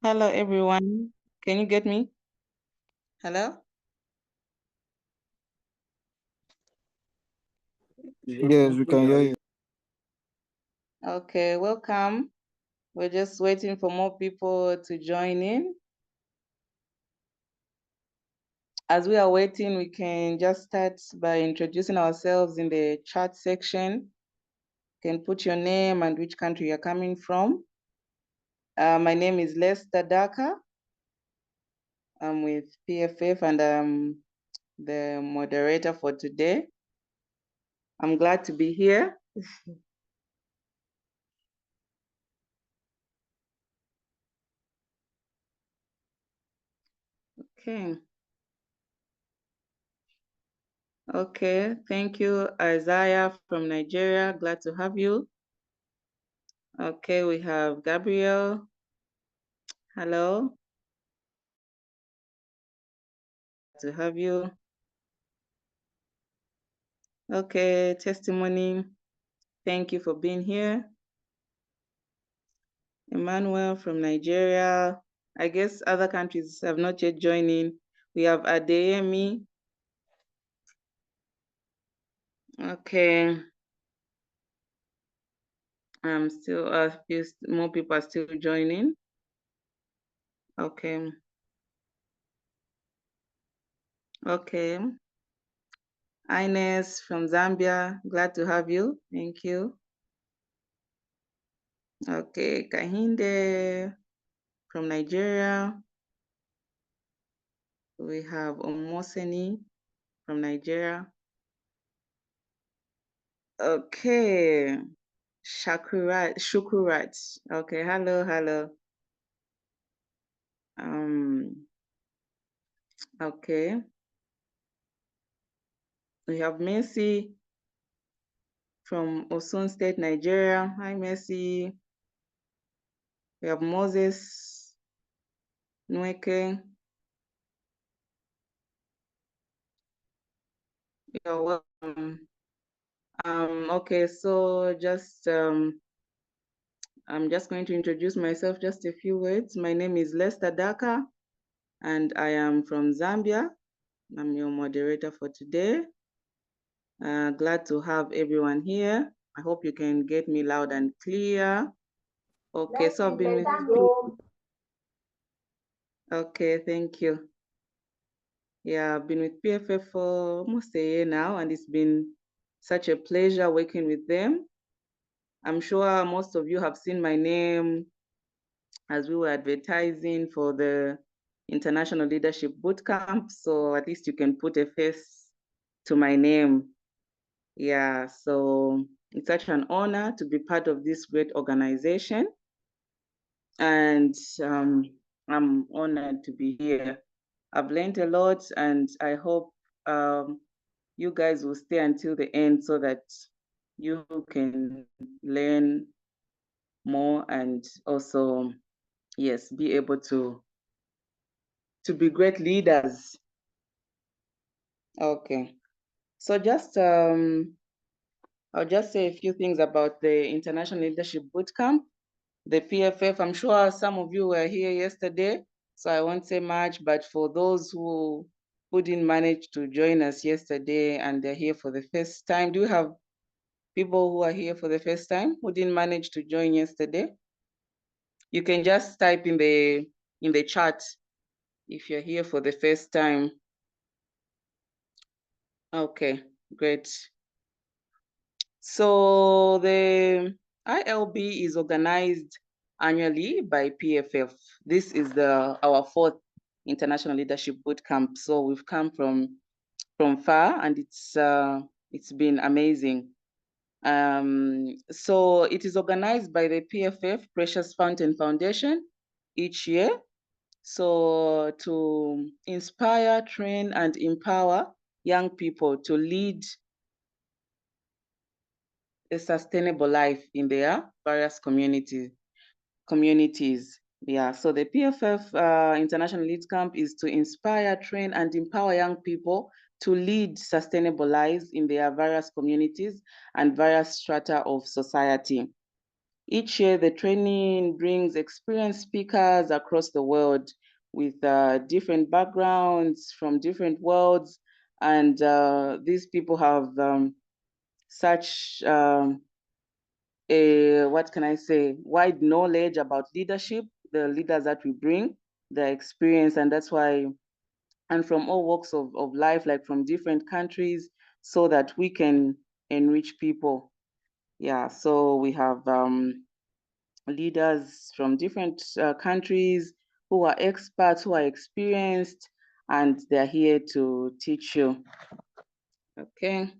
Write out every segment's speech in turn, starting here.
Hello, everyone. Can you get me? Hello? Yes, we can hear you. Okay, welcome. We're just waiting for more people to join in. As we are waiting, we can just start by introducing ourselves in the chat section. You can put your name and which country you're coming from. My name is Lester Daka. I'm with PFF and I'm the moderator for today. I'm glad to be here. Okay. Okay, thank you, Isaiah from Nigeria. Glad to have you. Okay, we have Gabriel. Hello. Glad to have you. Okay, testimony. Thank you for being here. Emmanuel from Nigeria. I guess other countries have not yet joined in. We have Adeyemi. Okay. I'm still, more people are still joining. Okay. Okay. Ines from Zambia. Glad to have you. Thank you. Okay. Kahinde from Nigeria. We have Omoseni from Nigeria. Okay. Shukurat. Okay, hello. Okay. We have Mercy from Osun State, Nigeria. Hi, Mercy. We have Moses Nweke. You're welcome. Okay, so I'm just going to introduce myself, just a few words. My name is Lester Daka, and I am from Zambia. I'm your moderator for today. Glad to have everyone here. I hope you can get me loud and clear. Okay, so I've been with... Okay, thank you. Yeah, I've been with PFF for almost a year now, and it's been such a pleasure working with them. I'm sure most of you have seen my name as we were advertising for the International Leadership Bootcamp, so at least you can put a face to my name. Yeah, so it's such an honor to be part of this great organization. And I'm honored to be here. I've learned a lot, and I hope you guys will stay until the end so that you can learn more and also, yes, be able to be great leaders. Okay, so I'll just say a few things about the International Leadership Bootcamp. The PFF, I'm sure some of you were here yesterday, so I won't say much, but for those who didn't manage to join us yesterday and they're here for the first time, do you have people who are here for the first time who didn't manage to join yesterday? You can just type in the chat if you're here for the first time. Okay, great. So the ILB is organized annually by PFF. This is our fourth International Leadership Bootcamp. So we've come from far, and it's been amazing. So it is organized by the PFF Precious Fountain Foundation each year. So to inspire, train, and empower young people to lead a sustainable life in their various communities. Yeah, so the PFF International Lead Camp is to inspire, train, and empower young people to lead sustainable lives in their various communities and various strata of society. Each year, the training brings experienced speakers across the world with different backgrounds from different worlds. And these people have such what can I say, wide knowledge about leadership, the leaders that we bring, their experience, and that's why, and from all walks of life, like from different countries, so that we can enrich people. Yeah, so we have leaders from different countries who are experts, who are experienced, and they're here to teach you. Okay.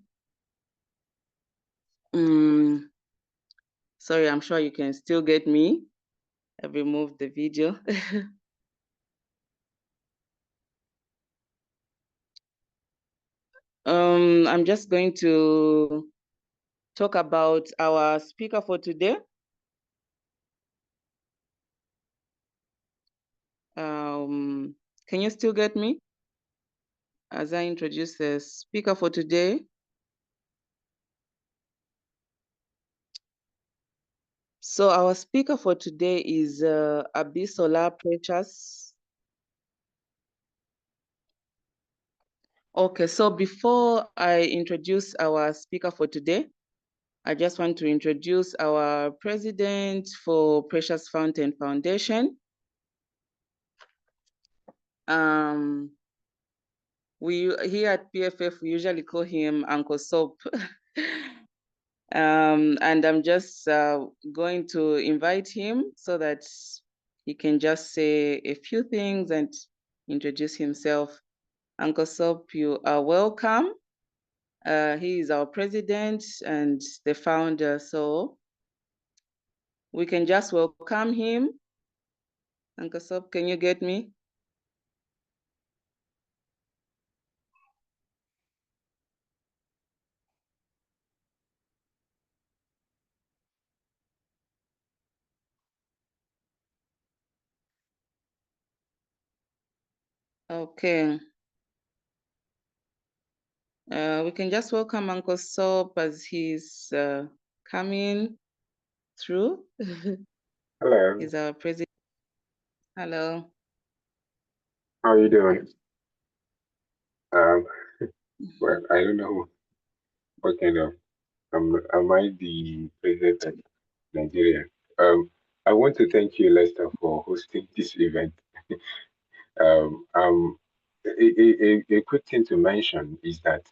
Sorry, I'm sure you can still get me. I've removed the video. I'm just going to talk about our speaker for today. Can you still get me as I introduce the speaker for today? So our speaker for today is Abisola Precious. Okay, so before I introduce our speaker for today, I just want to introduce our president for Precious Fountain Foundation. We here at PFF, we usually call him Uncle Soap. And I'm just going to invite him so that he can just say a few things and introduce himself. Uncle Soap, you are welcome. He is our president and the founder, so we can just welcome him. Uncle Soap, can you get me? Okay. We can just welcome Uncle Soap as he's coming through. Hello. He's our president. Hello. How are you doing? Well, I don't know what kind of am I the president of Nigeria? I want to thank you, Lester, for hosting this event. Um, um, a quick thing to mention is that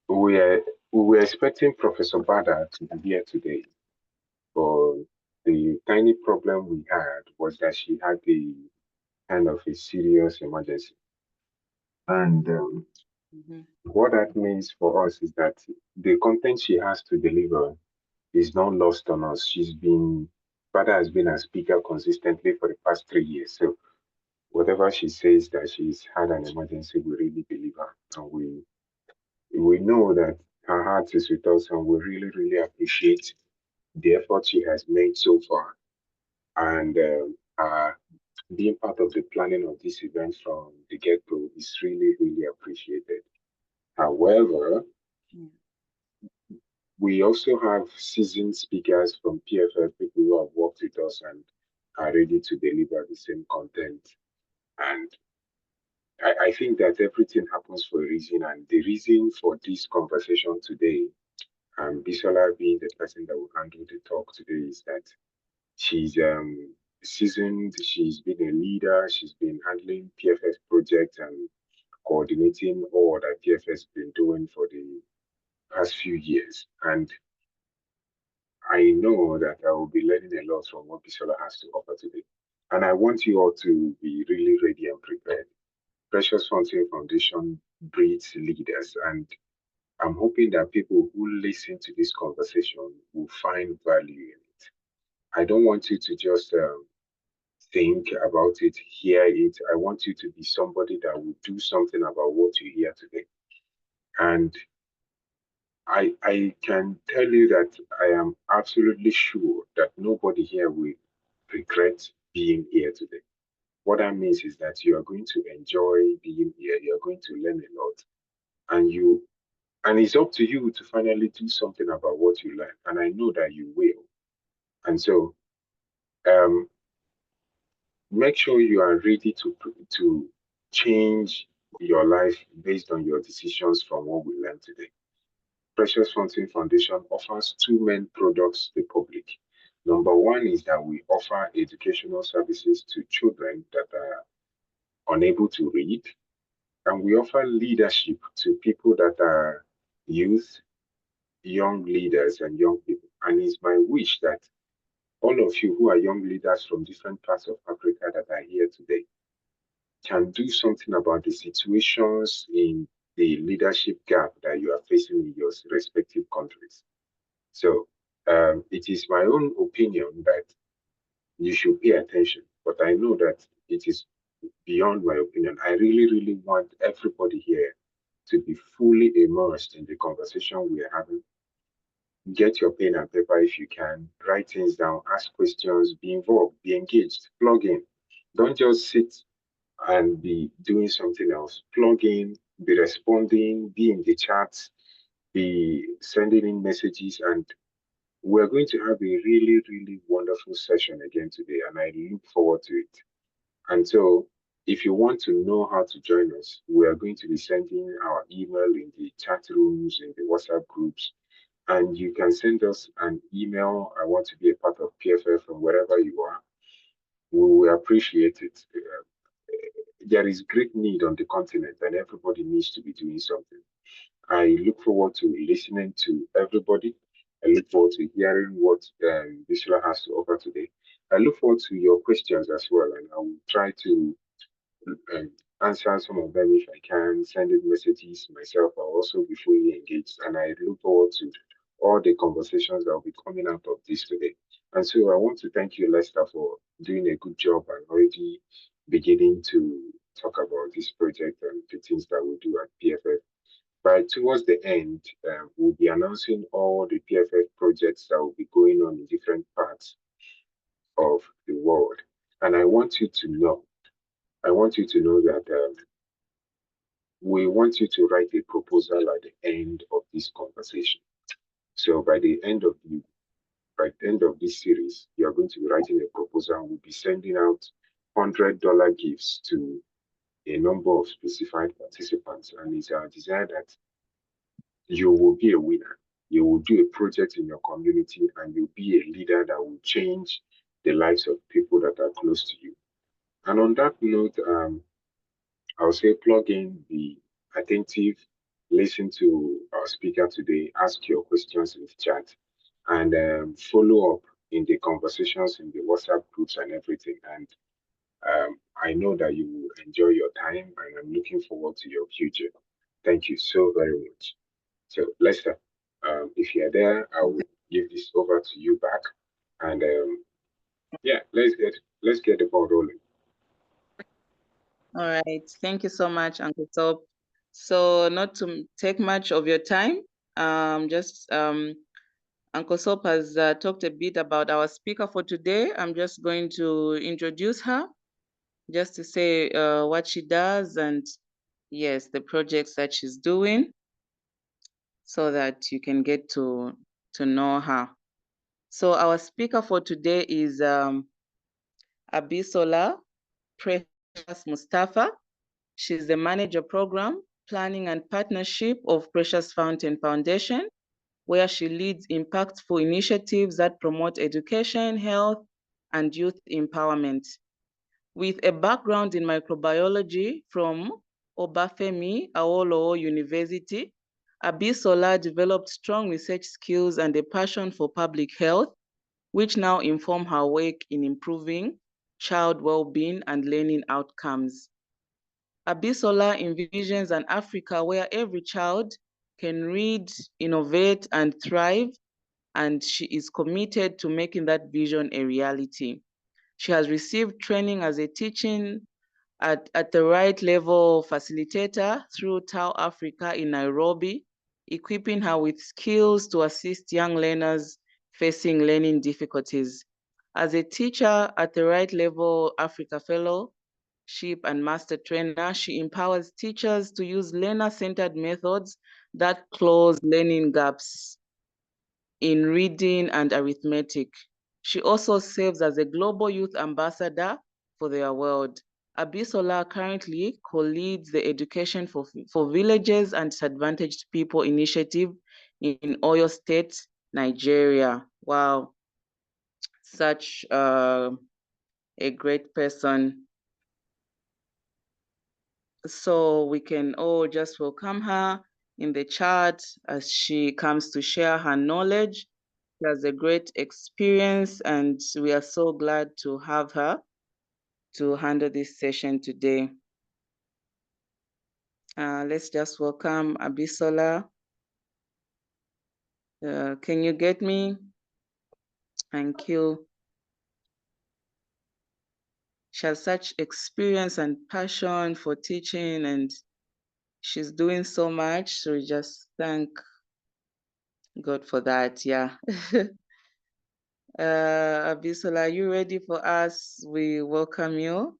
we are we were expecting Professor Bada to be here today, but the tiny problem we had was that she had a kind of a serious emergency, and what that means for us is that the content she has to deliver is not lost on us. Father has been a speaker consistently for the past 3 years. So whatever she says that she's had an emergency, we really believe her. And we know that her heart is with us and we really, really appreciate the effort she has made so far. And being part of the planning of this event from the get-go is really, really appreciated. However, we also have seasoned speakers from PFF, people who have worked with us and are ready to deliver the same content. And I think that everything happens for a reason. And the reason for this conversation today, and Bisola being the person that will handle the talk today, is that she's seasoned, she's been a leader, she's been handling PFF projects and coordinating all that PFF has been doing for the past few years. And I know that I will be learning a lot from what Bisola has to offer today. And I want you all to be really ready and prepared. Precious Fountain Foundation breeds leaders, and I'm hoping that people who listen to this conversation will find value in it. I don't want you to just think about it, hear it. I want you to be somebody that will do something about what you hear today. And I can tell you that I am absolutely sure that nobody here will regret being here today. What that means is that you are going to enjoy being here, you are going to learn a lot, and it's up to you to finally do something about what you learn. And I know that you will. And so make sure you are ready to change your life based on your decisions from what we learned today. Precious Fountain Foundation offers two main products to the public. Number one is that we offer educational services to children that are unable to read, and we offer leadership to people that are youth, young leaders, and young people. And it's my wish that all of you who are young leaders from different parts of Africa that are here today can do something about the situations in the leadership gap that you are facing in your respective countries. So it is my own opinion that you should pay attention, but I know that it is beyond my opinion. I really, really want everybody here to be fully immersed in the conversation we are having. Get your pen and paper if you can, write things down, ask questions, be involved, be engaged, plug in. Don't just sit and be doing something else. Plug in, be responding, be in the chats, be sending in messages, and we're going to have a really, really wonderful session again today, and I look forward to it. And so, if you want to know how to join us, we are going to be sending our email in the chat rooms, in the WhatsApp groups, and you can send us an email. I want to be a part of PFF from wherever you are. We will appreciate it. There is great need on the continent, and everybody needs to be doing something. I look forward to listening to everybody. I look forward to hearing what Bisla has to offer today. I look forward to your questions as well, and I will try to um, answer some of them if I can. Sending messages myself, I'll also be fully engaged, and I look forward to all the conversations that will be coming out of this today. And so I want to thank you, Lester, for doing a good job and already beginning to talk about this project and the things that we do at PFF. But towards the end, we'll be announcing all the PFF projects that will be going on in different parts of the world. And I want you to know that we want you to write a proposal at the end of this conversation. So by the end of this series, you're going to be writing a proposal. We'll be sending out $100 gifts to a number of specified participants. And it's our desire that you will be a winner. You will do a project in your community and you'll be a leader that will change the lives of people that are close to you. And on that note, I'll say plug in, be attentive, listen to our speaker today, ask your questions in the chat, and follow up in the conversations in the WhatsApp groups and everything. And I know that you will enjoy your time, and I'm looking forward to your future. Thank you so very much. So, Lester, if you're there, I will give this over to you back, and yeah, let's get the ball rolling. All right. Thank you so much, Uncle Top. So not to take much of your time, Uncle Sop has talked a bit about our speaker for today. I'm just going to introduce her, just to say what she does and yes, the projects that she's doing, so that you can get to know her. So our speaker for today is Abisola Precious Mustapha. She's the manager program, planning and partnership of Precious Fountain Foundation, where she leads impactful initiatives that promote education, health, and youth empowerment. With a background in microbiology from Obafemi Awolowo University, Abisola developed strong research skills and a passion for public health, which now inform her work in improving child well-being and learning outcomes. Abisola envisions an Africa where every child can read, innovate, and thrive, and she is committed to making that vision a reality. She has received training as a teaching at the right level facilitator through Tau Africa in Nairobi, equipping her with skills to assist young learners facing learning difficulties. As a teacher at the right level Africa Fellowship and Master Trainer, she empowers teachers to use learner-centered methods that close learning gaps in reading and arithmetic. She also serves as a global youth ambassador for their world. Abisola currently co-leads the Education for Villages and Disadvantaged People initiative in Oyo State, Nigeria. Wow, such a great person. So we can all just welcome her in the chat as she comes to share her knowledge. She has a great experience and we are so glad to have her to handle this session today. Let's just welcome Abisola. Can you get me? Thank you. She has such experience and passion for teaching and she's doing so much. So we just thank God for that, yeah. Abisola, are you ready for us? We welcome you.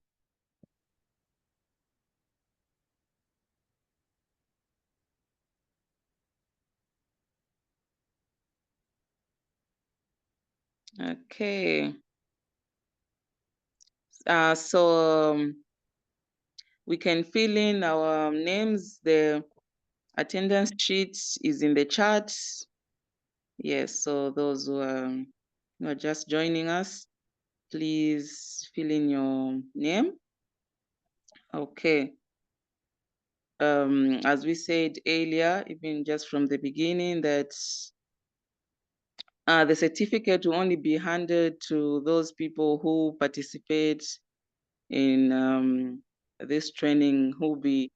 Okay. We can fill in our names. The attendance sheet is in the chat. Yes, so those who are just joining us, please fill in your name. Okay. As we said earlier, even just from the beginning, that the certificate will only be handed to those people who participate in this training, who will be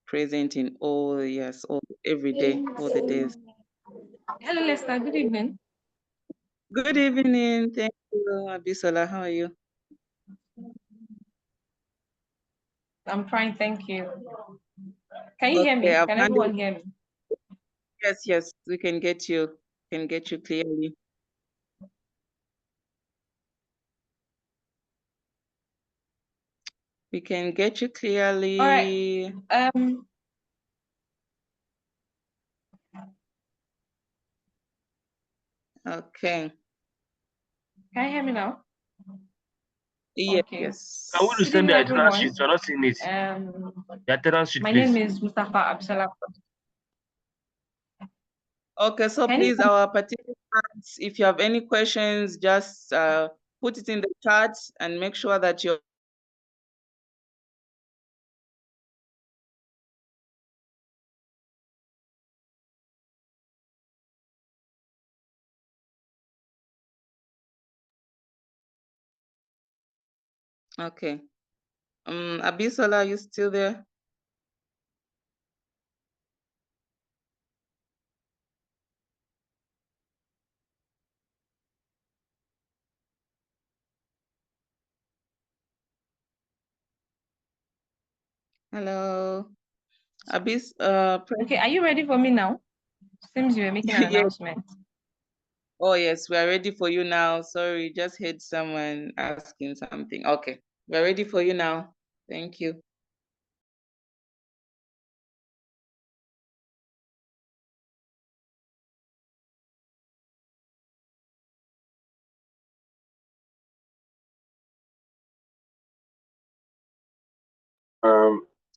present in all, yes, every day, all the days. Hello, Lester. Good evening. Good evening. Thank you, Abisola. How are you? I'm fine, thank you. Can you hear me? Can everyone hear me? Yes, we can get you. Can get you clearly. We can get you clearly. All right. Okay. Can you hear me now? Yes, okay. yes. Can we resend the attendance sheet? You're not seeing it. The attendance sheet, my please. name is Mustapha Abisola. Okay, so please, our participants, if you have any questions, just put it in the chat and make sure that you're okay. Abisola, are you still there? Hello. Okay, are you ready for me now? Seems you were making an announcement. Oh, yes, we are ready for you now. Sorry, just heard someone asking something. Okay, we're ready for you now. Thank you.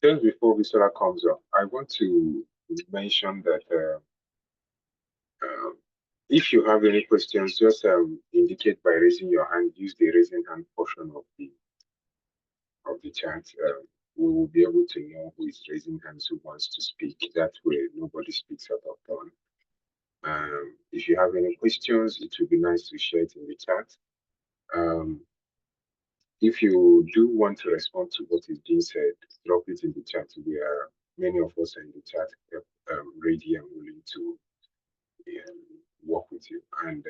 Just before Bisola comes up, I want to mention that if you have any questions, just indicate by raising your hand. Use the raising hand portion of the chat. We will be able to know who is raising hands, who wants to speak. That way, nobody speaks out of turn. If you have any questions, it would be nice to share it in the chat. If you do want to respond to what is being said, drop it in the chat. Many of us are in the chat, ready and willing to work with you. And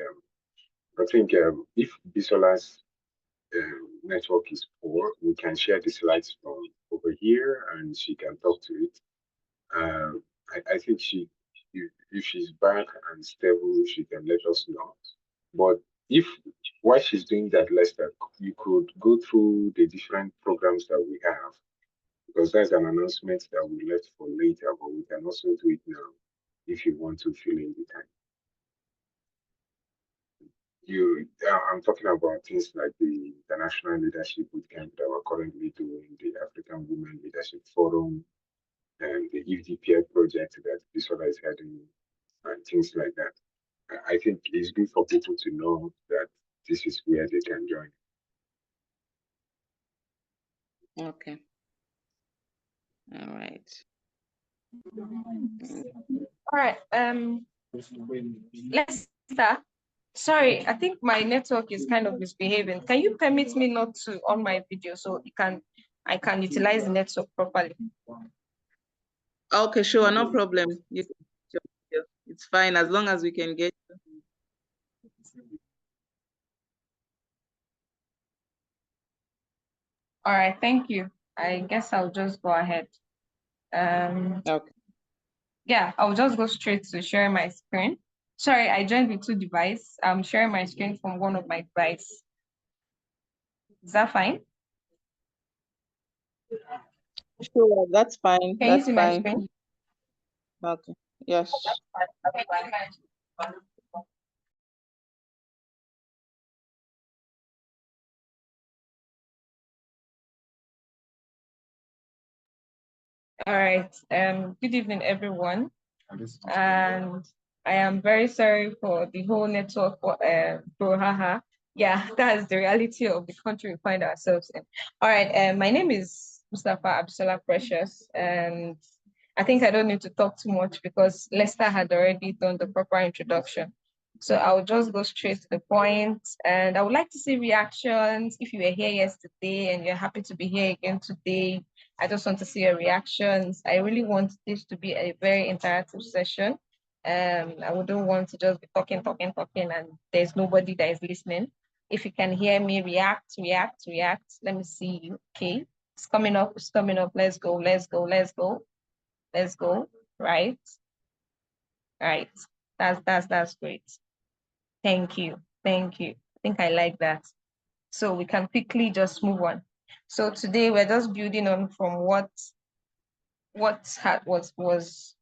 I think if Bisola's network is poor, we can share the slides from over here and she can talk to it. I think if she's back and stable, she can let us know. But if while she's doing that, Lester, you could go through the different programs that we have, because that's an announcement that we left for later, but we can also do it now if you want to fill in the time. I'm talking about things like the International Leadership Bootcamp that we're currently doing, the African Women Leadership Forum, and the EVDPI project that Abisola is heading, and things like that. I think it's good for people to know that this is where they can join. Okay. All right. All right. Let's start. Sorry, I think my network is kind of misbehaving. Can you permit me not to on my video so I can utilize the network properly? Okay, sure, no problem. It's fine as long as we can get. All right, thank you. I guess I'll just go ahead. Okay. Yeah, I'll just go straight to share my screen. Sorry, I joined with two devices. I'm sharing my screen from one of my devices. Is that fine? Sure, that's fine. Can that's you see fine. my screen? Okay. Yes. All right. Good evening, everyone. And I am very sorry for the whole network brouhaha. Yeah, that's the reality of the country we find ourselves in. All right. My name is Mustapha Abisola Precious, and I think I don't need to talk too much because Lester had already done the proper introduction. So I'll just go straight to the point, and I would like to see reactions. If you were here yesterday and you're happy to be here again today, I just want to see your reactions. I really want this to be a very interactive session. I wouldn't want to just be talking, and there's nobody that is listening. If you can hear me, react. Let me see you. Okay, it's coming up. Let's go. Right. That's great. Thank you. I think I like that. So we can quickly just move on. So today we're just building on from what was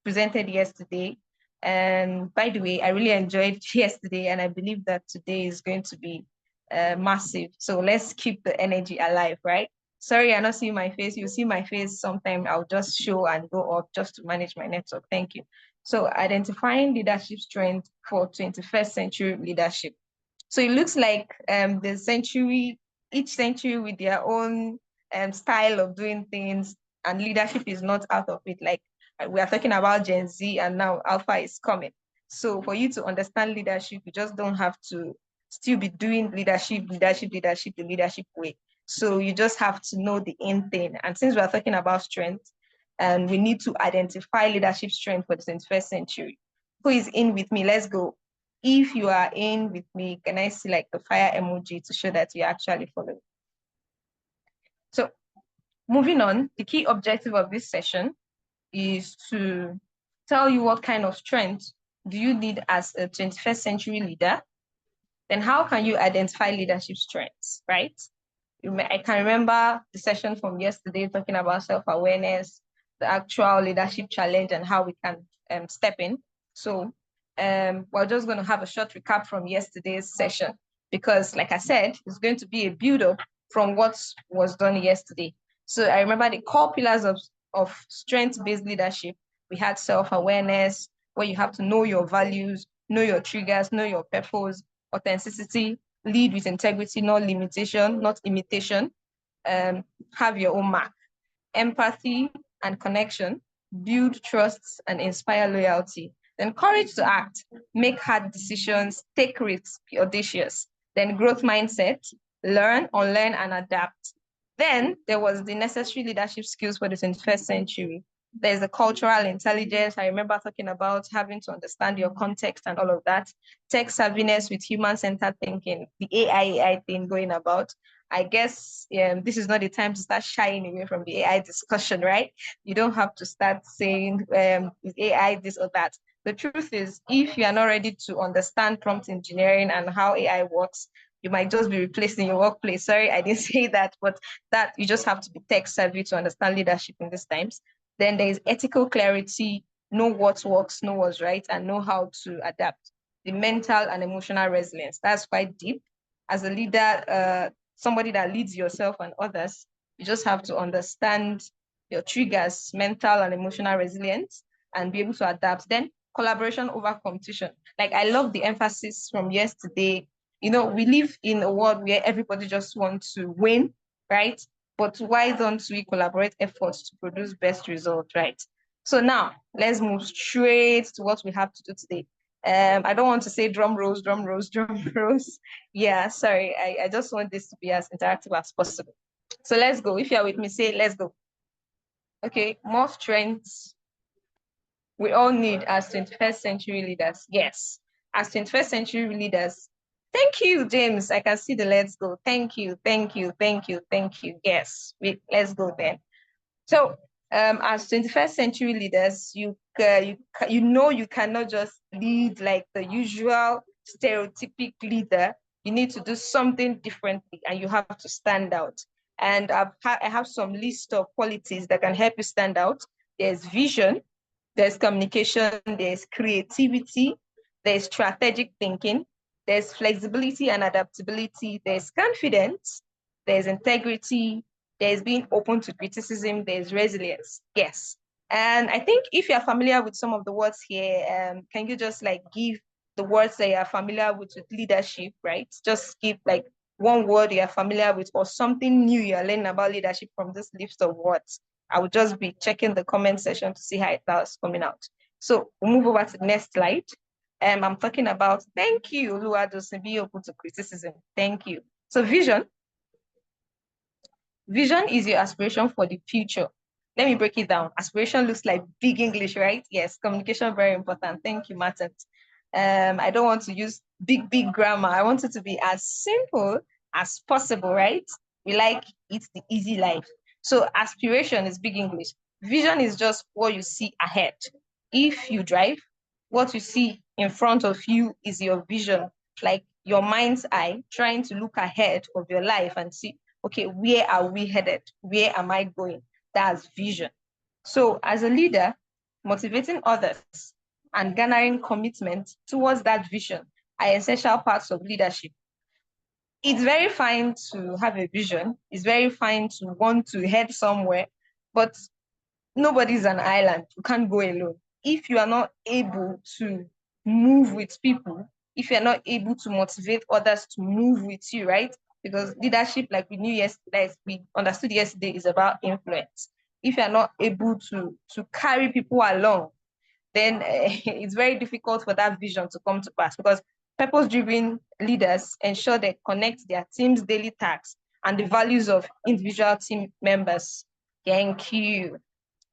presented yesterday. And by the way, I really enjoyed yesterday, and I believe that today is going to be massive. So let's keep the energy alive, right? Sorry, I not see my face. You see my face sometime. I'll just show and go up just to manage my network. Thank you. So identifying leadership strength for 21st century leadership. So it looks like each century with their own style of doing things, and leadership is not out of it. Like we are talking about Gen Z, and now Alpha is coming. So for you to understand leadership, you just don't have to still be doing leadership the leadership way. So you just have to know the end thing. And since we are talking about strength, and we need to identify leadership strength for the 21st century. Who is in with me? Let's go. If you are in with me, can I see like the fire emoji to show that you're actually following? So moving on, the key objective of this session is to tell you what kind of strength do you need as a 21st century leader? Then how can you identify leadership strengths, right? I can remember the session from yesterday talking about self-awareness, the actual leadership challenge, and how we can step in. So we're just going to have a short recap from yesterday's session because, like I said, it's going to be a build-up from what was done yesterday. So I remember the core pillars of strength-based leadership. We had self-awareness, where you have to know your values, know your triggers, know your purpose, authenticity, lead with integrity, not limitation, not imitation, have your own mark, empathy and connection, build trusts and inspire loyalty, then courage to act, make hard decisions, take risks, be audacious, then growth mindset, learn, unlearn and adapt. Then there was the necessary leadership skills for the 21st century. There's the cultural intelligence. I remember talking about having to understand your context and all of that. Tech savviness with human-centered thinking, the AI thing going about. I guess this is not the time to start shying away from the AI discussion, right? You don't have to start saying is AI this or that. The truth is, if you are not ready to understand prompt engineering and how AI works, you might just be replaced in your workplace. Sorry, I didn't say that, but that you just have to be tech savvy to understand leadership in these times. Then there is ethical clarity, know what works, know what's right, and know how to adapt. the mental and emotional resilience. That's quite deep. As a leader, somebody that leads yourself and others, you just have to understand your triggers, mental and emotional resilience, and be able to adapt. Then collaboration over competition. Like, I love the emphasis from yesterday. You know, we live in a world where everybody just wants to win, right? But why don't we collaborate efforts to produce best results, right? So now let's move straight to what we have to do today. I don't want to say drum rolls, drum rolls, drum rolls. Yeah, sorry. I just want this to be as interactive as possible. So let's go. If you're with me, say let's go. Okay, more strengths we all need as 21st century leaders. Yes, as 21st century leaders. Thank you, James. I can see the let's go. Thank you, thank you, thank you, thank you. Yes, let's go then. So as 21st century leaders, you know you cannot just lead like the usual stereotypic leader. You need to do something differently, and you have to stand out. And I have some list of qualities that can help you stand out. There's vision, there's communication, there's creativity, there's strategic thinking, there's flexibility and adaptability, there's confidence, there's integrity, there's being open to criticism, there's resilience. Yes. And I think if you're familiar with some of the words here, can you just like give the words that you're familiar with leadership, right? Just give like one word you're familiar with or something new you're learning about leadership from this list of words. I would just be checking the comment section to see how that's coming out. So we'll move over to the next slide. I'm talking about, thank you, Luado, be open to criticism. Thank you. So vision. Vision is your aspiration for the future. Let me break it down. Aspiration looks like big English, right? Yes, communication, very important. Thank you, Martin. I don't want to use big grammar. I want it to be as simple as possible, right? We like it's the easy life. So aspiration is big English. Vision is just what you see ahead. If you drive, what you see in front of you is your vision, like your mind's eye trying to look ahead of your life and see, okay, where are we headed? Where am I going? That's vision. So as a leader, motivating others and garnering commitment towards that vision are essential parts of leadership. It's very fine to have a vision. It's very fine to want to head somewhere, but nobody's an island. You can't go alone. If you are not able to move with people, if you're not able to motivate others to move with you, right? Because leadership, like we knew yesterday, we understood yesterday, is about influence. If you're not able to carry people along, then it's very difficult for that vision to come to pass, because purpose-driven leaders ensure they connect their team's daily tasks and the values of individual team members. Thank you.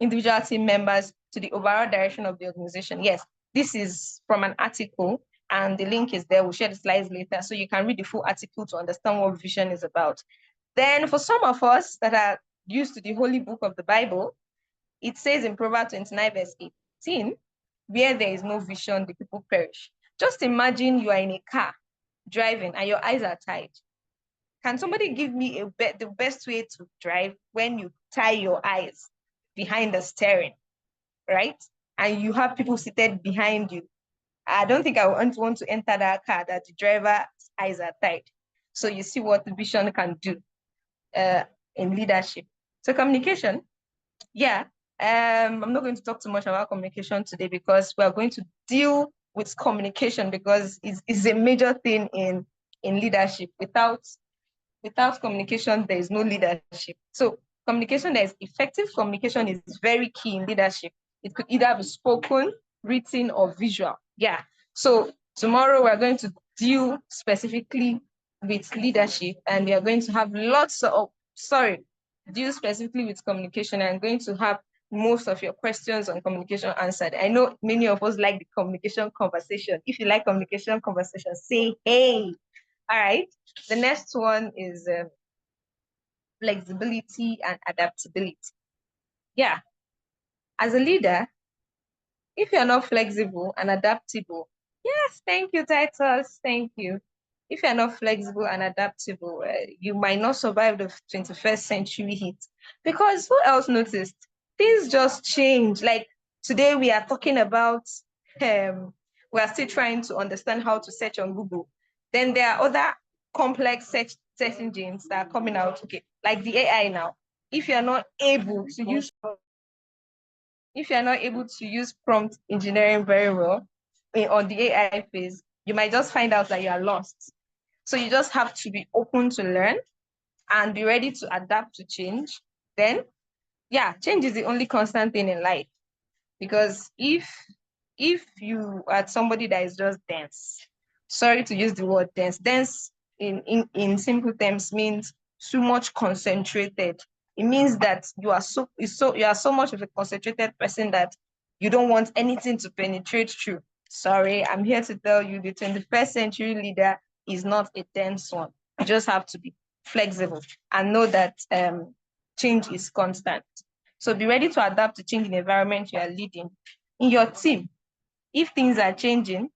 Individual team members to the overall direction of the organization. Yes, this is from an article, and the link is there. We'll share the slides later, so you can read the full article to understand what vision is about. Then for some of us that are used to the holy book of the Bible, it says in Proverbs 29 verse 18, where there is no vision, the people perish. Just imagine you are in a car driving and your eyes are tied. Can somebody give me the best way to drive when you tie your eyes behind the steering, right? And you have people seated behind you. I don't think I want to enter that car that the driver's eyes are tied. So you see what the vision can do in leadership. So communication, yeah. I'm not going to talk too much about communication today, because we're going to deal with communication because it's a major thing in leadership. Without communication, there is no leadership. So communication, that is effective communication, is very key in leadership. It could either be spoken, written, or visual. Yeah. So tomorrow we're going to deal specifically with leadership, and we are going to have deal specifically with communication. I'm going to have most of your questions on communication answered. I know many of us like the communication conversation. If you like communication conversation, say hey. All right. The next one is flexibility and adaptability. Yeah. As a leader, if you're not flexible and adaptable, yes, thank you, Titus. Thank you. If you're not flexible and adaptable, you might not survive the 21st century heat. Because who else noticed? Things just change. Like today, we are talking about We are still trying to understand how to search on Google. Then there are other complex search engines that are coming out, okay, like the AI now. If you're not able to use prompt engineering very well on the AI phase, you might just find out that you are lost. So you just have to be open to learn and be ready to adapt to change. Then, yeah, change is the only constant thing in life. Because if you are somebody that is just dense, sorry to use the word dense in simple terms means too much concentrated. It means that you are so much of a concentrated person that you don't want anything to penetrate through. Sorry, I'm here to tell you the 21st century leader is not a dense one. You just have to be flexible and know that change is constant. So be ready to adapt to changing environment you are leading. In your team, if things are changing,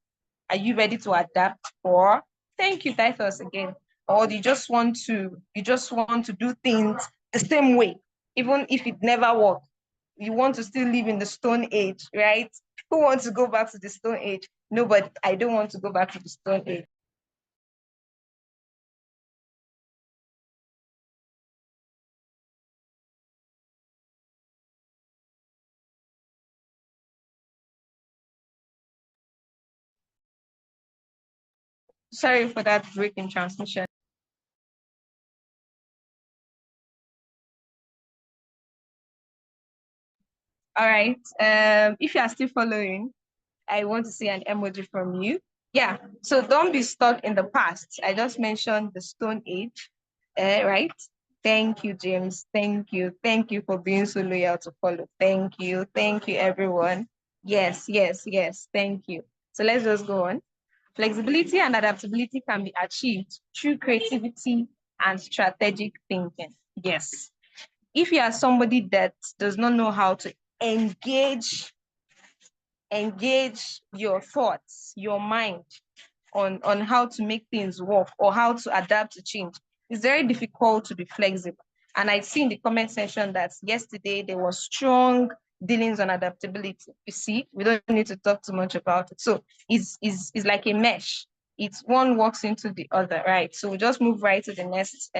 are you ready to adapt? Or thank you, Titus, again. Or you just want to do things the same way, even if it never works. You want to still live in the Stone Age, right? Who wants to go back to the Stone Age? Nobody. I don't want to go back to the Stone Age. Sorry for that break in transmission. All right. If you are still following, I want to see an emoji from you. Yeah. So don't be stuck in the past. I just mentioned the Stone Age, right? Thank you, James. Thank you. Thank you for being so loyal to follow. Thank you. Thank you, everyone. Yes, yes, yes. Thank you. So let's just go on. Flexibility and adaptability can be achieved through creativity and strategic thinking. Yes. If you are somebody that does not know how to engage your thoughts, your mind on how to make things work or how to adapt to change, it's very difficult to be flexible. And I see in the comment section that yesterday there was strong dealings on adaptability. You see, we don't need to talk too much about it. So it's like a mesh. It's one works into the other, right? So we just move right to the next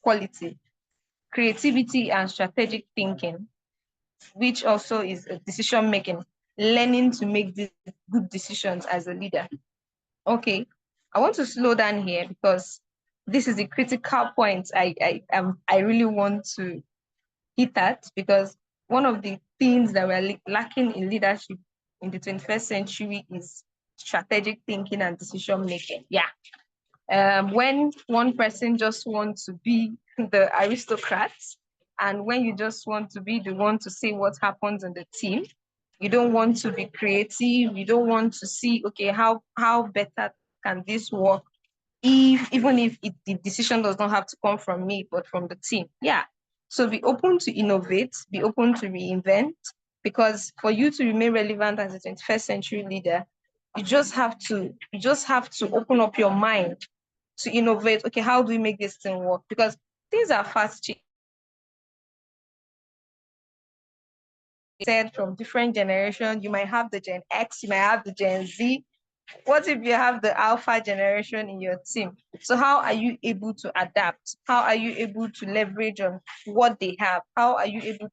quality, creativity and strategic thinking, which also is a decision making, learning to make these good decisions as a leader. Okay, I want to slow down here because this is a critical point I really want to hit at, because one of the things that we're lacking in leadership in the 21st century is strategic thinking and decision making. Yeah. When one person just wants to be the aristocrat, and when you just want to be the one to say what happens in the team, you don't want to be creative. You don't want to see, okay, how better can this work, even if the decision does not have to come from me, but from the team. Yeah. So be open to innovate, be open to reinvent, because for you to remain relevant as a 21st century leader, you just have to open up your mind to innovate. Okay, how do we make this thing work? Because things are fast changing. Said from different generations, you might have the Gen X, you might have the Gen Z. What if you have the alpha generation in your team? So how are you able to adapt? How are you able to leverage on what they have? How are you able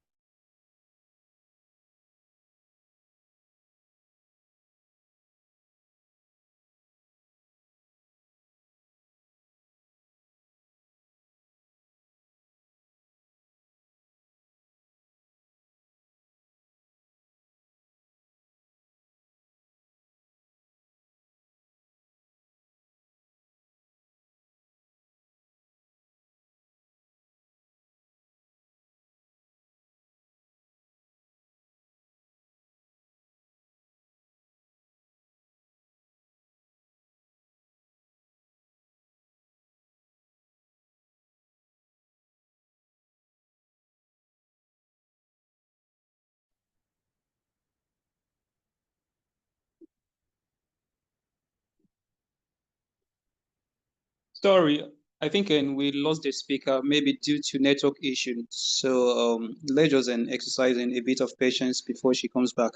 Sorry, I think we lost the speaker, maybe due to network issues. So let's just exercise a bit of patience before she comes back.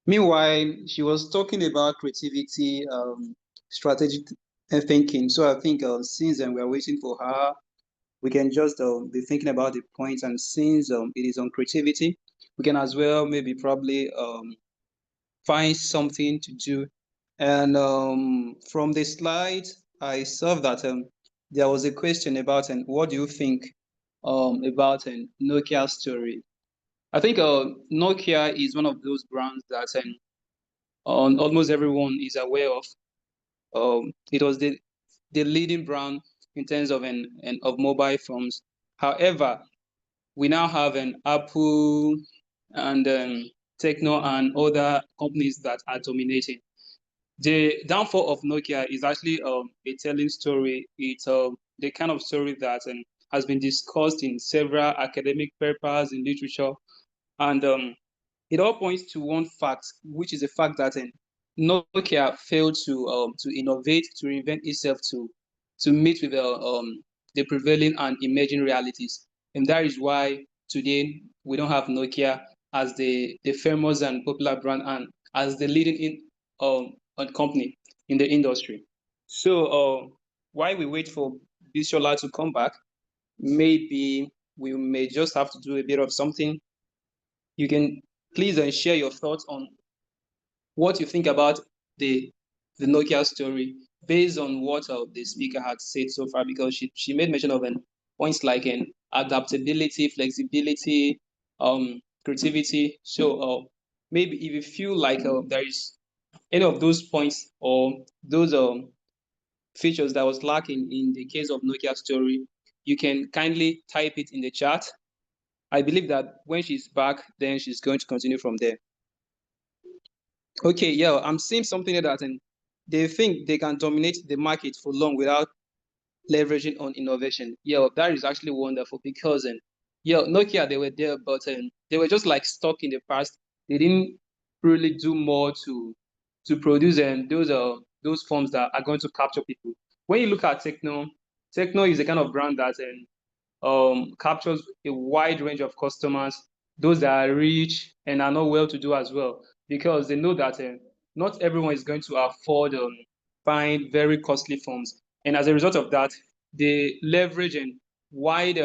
Meanwhile, she was talking about creativity, strategic thinking. So I think since we're waiting for her, we can just be thinking about the points. And since it is on creativity, we can as well maybe probably find something to do. And from the slides, I saw that there was a question about what do you think about Nokia story? I think Nokia is one of those brands that almost everyone is aware of. It was the leading brand in terms of of mobile phones. However, we now have an Apple and Techno and other companies that are dominating. The downfall of Nokia is actually a telling story. It's the kind of story that has been discussed in several academic papers in literature, and it all points to one fact, which is the fact that Nokia failed to innovate, to reinvent itself, to meet with the prevailing and emerging realities, and that is why today we don't have Nokia as the famous and popular brand and as the leading company in the industry. So while we wait for Bisola to come back, maybe we may just have to do a bit of something. You can please share your thoughts on what you think about the Nokia story based on what the speaker had said so far, because she made mention of points like adaptability, flexibility, creativity. So maybe if you feel like there is any of those points or those features that was lacking in the case of Nokia story, you can kindly type it in the chat. I believe that when she's back, then she's going to continue from there. Okay, yeah, I'm seeing something that they think they can dominate the market for long without leveraging on innovation. Yeah, that is actually wonderful because yeah, Nokia, they were there, but they were just like stuck in the past. They didn't really do more to produce those forms that are going to capture people. When you look at Techno is the kind of brand that captures a wide range of customers, those that are rich and are not well to do as well, because they know that not everyone is going to afford buying very costly phones. And as a result of that, they leverage and wide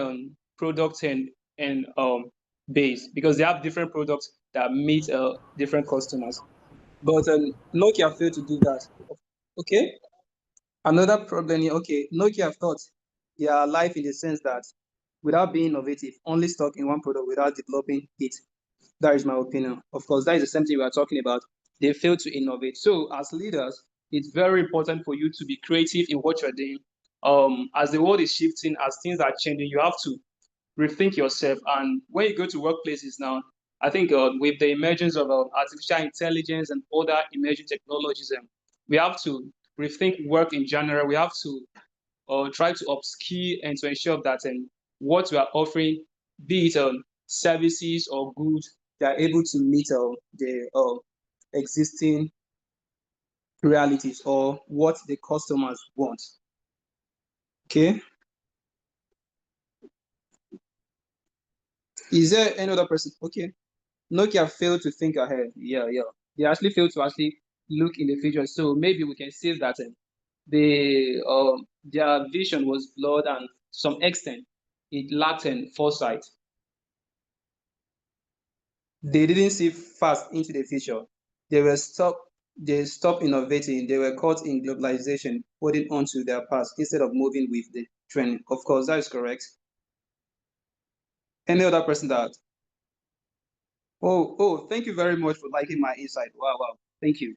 product and base, because they have different products that meet different customers. But Nokia failed to do that. Okay. Another problem here, okay, Nokia thought they are alive in the sense that without being innovative, only stuck in one product without developing it. That is my opinion. Of course, that is the same thing we are talking about. They fail to innovate. So as leaders, it's very important for you to be creative in what you're doing. As the world is shifting, as things are changing, you have to rethink yourself. And when you go to workplaces now, I think with the emergence of artificial intelligence and other emerging technologies, we have to rethink work in general. We have to try to upskill and to ensure that what we are offering, be it services or goods, they are able to meet the existing realities or what the customers want. Okay. Is there any other person? Okay. Nokia failed to think ahead. Yeah. They actually failed to actually look in the future. So maybe we can say that their vision was blurred, and to some extent it lacked foresight. They didn't see fast into the future. They stopped innovating. They were caught in globalization, holding on to their past instead of moving with the trend. Of course, that is correct. Any other person that? Oh, thank you very much for liking my insight. Wow. Thank you.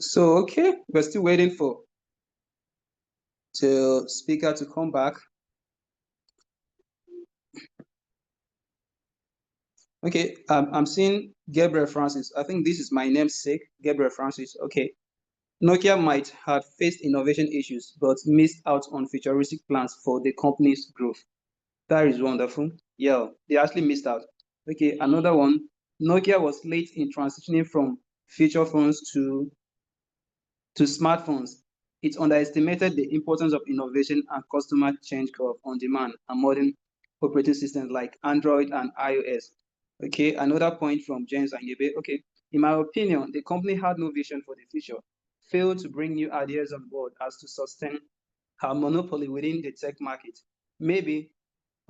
So, okay, we're still waiting for the speaker to come back. Okay, I'm seeing Gabriel Francis. I think this is my namesake, Gabriel Francis. Okay. Nokia might have faced innovation issues, but missed out on futuristic plans for the company's growth. That is wonderful. Yeah, they actually missed out. Okay, another one. Nokia was late in transitioning from feature phones to smartphones. It underestimated the importance of innovation and customer change curve on demand and modern operating systems like Android and iOS. Okay, another point from James and Yebe. Okay, in my opinion, the company had no vision for the future, failed to bring new ideas on board as to sustain her monopoly within the tech market. Maybe,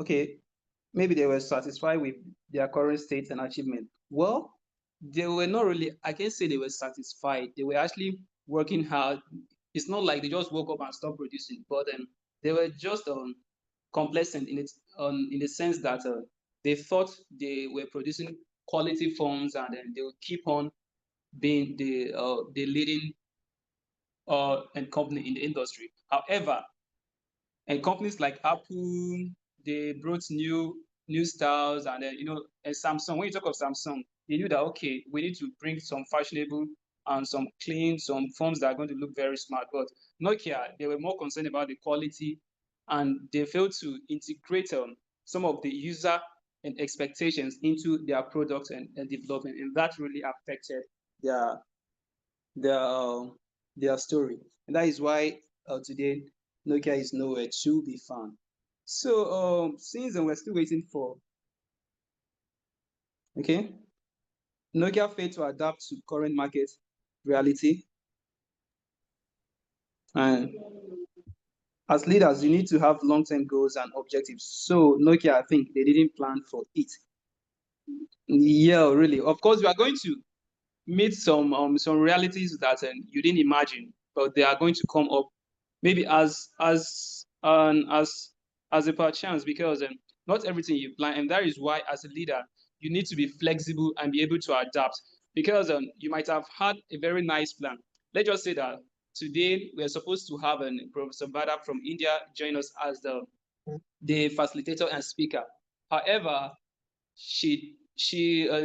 okay, maybe they were satisfied with their current state and achievement. Well, they were not really, I can't say they were satisfied. They were actually working hard. It's not like they just woke up and stopped producing, but they were just complacent in the sense that they thought they were producing quality forms and then they would keep on being the leading and company in the industry. However, and companies like Apple, they brought new styles, and then and Samsung. When you talk of Samsung, they knew that okay, we need to bring some fashionable and some clean, some phones that are going to look very smart. But Nokia, they were more concerned about the quality, and they failed to integrate some of the user and expectations into their products and development, and that really affected their their uh, their story. And that is why today Nokia is nowhere to be found. So since we're still waiting for, okay, Nokia failed to adapt to current market reality. And as leaders, you need to have long-term goals and objectives. So Nokia, I think they didn't plan for it. Yeah, really. Of course, we are going to meet some realities that you didn't imagine, but they are going to come up maybe as a per chance, because not everything you plan, and that is why as a leader you need to be flexible and be able to adapt, because you might have had a very nice plan. Let's just say that today we're supposed to have Professor Bada from India join us as the facilitator and speaker. However, she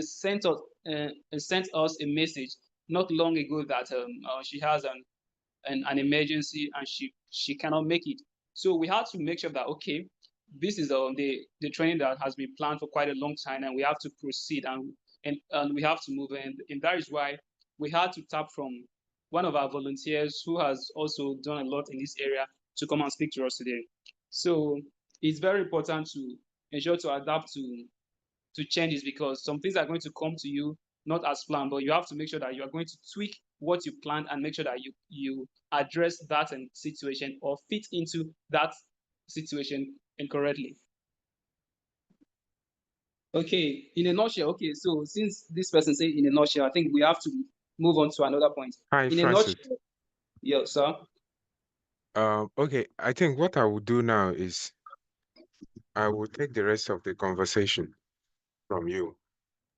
sent us a message not long ago that she has an emergency and she cannot make it. So we had to make sure that okay, this is the training that has been planned for quite a long time, and we have to proceed and we have to move in. And that is why we had to tap from one of our volunteers who has also done a lot in this area to come and speak to us today. So it's very important to ensure to adapt to changes, because some things are going to come to you not as planned, but you have to make sure that you are going to tweak what you planned and make sure that you address that situation or fit into that situation incorrectly. Okay, in a nutshell, okay, so since this person say in a nutshell, I think we have to move on to another point. Hi, In a Francis. nutshell, yeah, sir. Okay, I think what I will do now is I will take the rest of the conversation from you.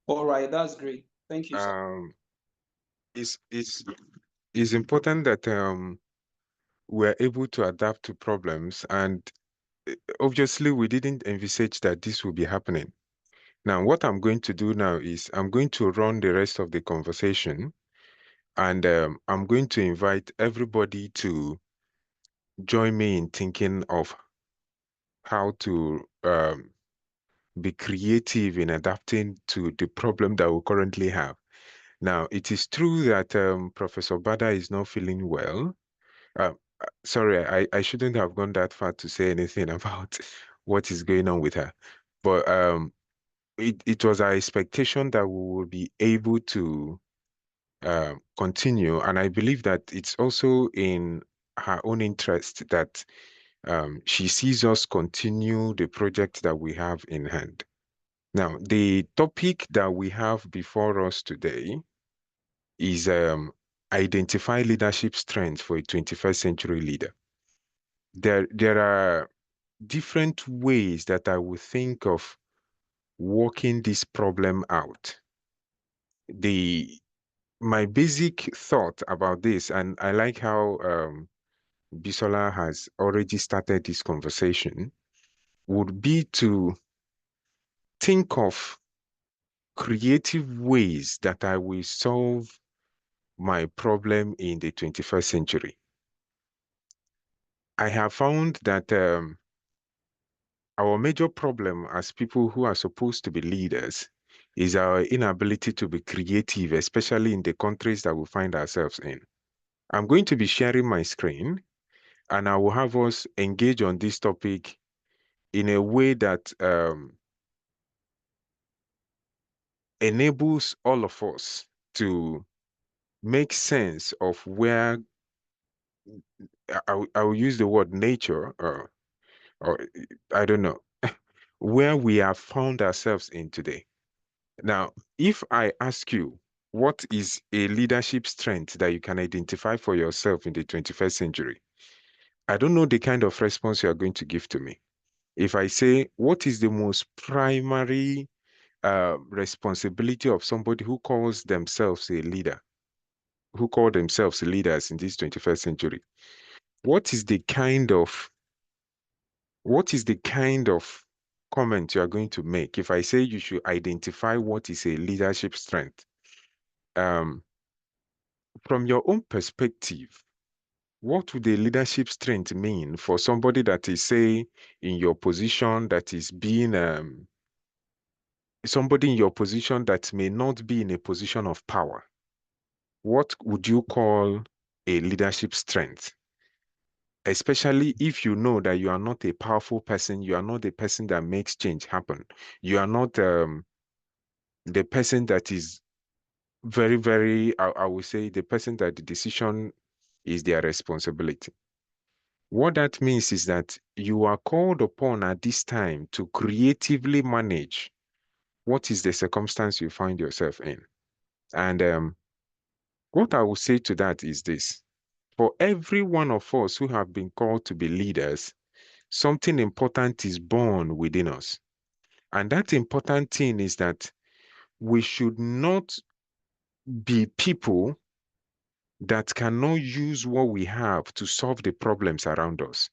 All right, that's great. Thank you, sir. It's important that we're able to adapt to problems, and obviously we didn't envisage that this will be happening. Now, what I'm going to do now is I'm going to run the rest of the conversation, and I'm going to invite everybody to join me in thinking of how to be creative in adapting to the problem that we currently have. Now, it is true that Professor Bada is not feeling well. Sorry, I shouldn't have gone that far to say anything about what is going on with her. But it was our expectation that we will be able to continue. And I believe that it's also in her own interest that she sees us continue the project that we have in hand. Now, the topic that we have before us today is identify leadership strengths for a 21st century leader. There are different ways that I would think of working this problem out. My basic thought about this, and I like how Bisola has already started this conversation, would be to think of creative ways that I will solve my problem in the 21st century. I have found that our major problem as people who are supposed to be leaders is our inability to be creative, especially in the countries that we find ourselves in. I'm going to be sharing my screen, and I will have us engage on this topic in a way that enables all of us to make sense of where I will use the word nature, or I don't know, where we have found ourselves in today. Now, if I ask you, what is a leadership strength that you can identify for yourself in the 21st century? I don't know the kind of response you are going to give to me. If I say, what is the most primary responsibility of somebody who calls themselves a leader, who call themselves leaders in this 21st century? What is the kind of comment you are going to make if I say you should identify what is a leadership strength? From your own perspective, what would a leadership strength mean for somebody that is, say, in your position, that is being somebody in your position that may not be in a position of power? What would you call a leadership strength? Especially if you know that you are not a powerful person, you are not the person that makes change happen. You are not the person that is very, very, I would say, the person that the decision is their responsibility. What that means is that you are called upon at this time to creatively manage what is the circumstance you find yourself in. And what I will say to that is this. For every one of us who have been called to be leaders, something important is born within us. And that important thing is that we should not be people that cannot use what we have to solve the problems around us.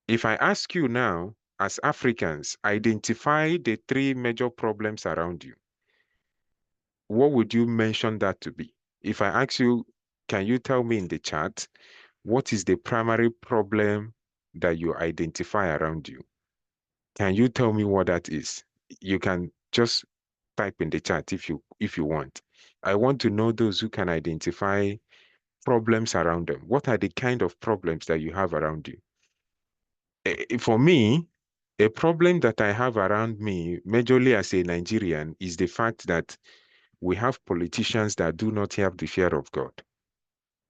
If I ask you now, as Africans, identify the 3 major problems around you, what would you mention that to be? If I ask you, can you tell me in the chat, what is the primary problem that you identify around you? Can you tell me what that is? You can just type in the chat if you want. I want to know those who can identify problems around them. What are the kind of problems that you have around you? For me, a problem that I have around me, majorly as a Nigerian, is the fact that we have politicians that do not have the fear of God.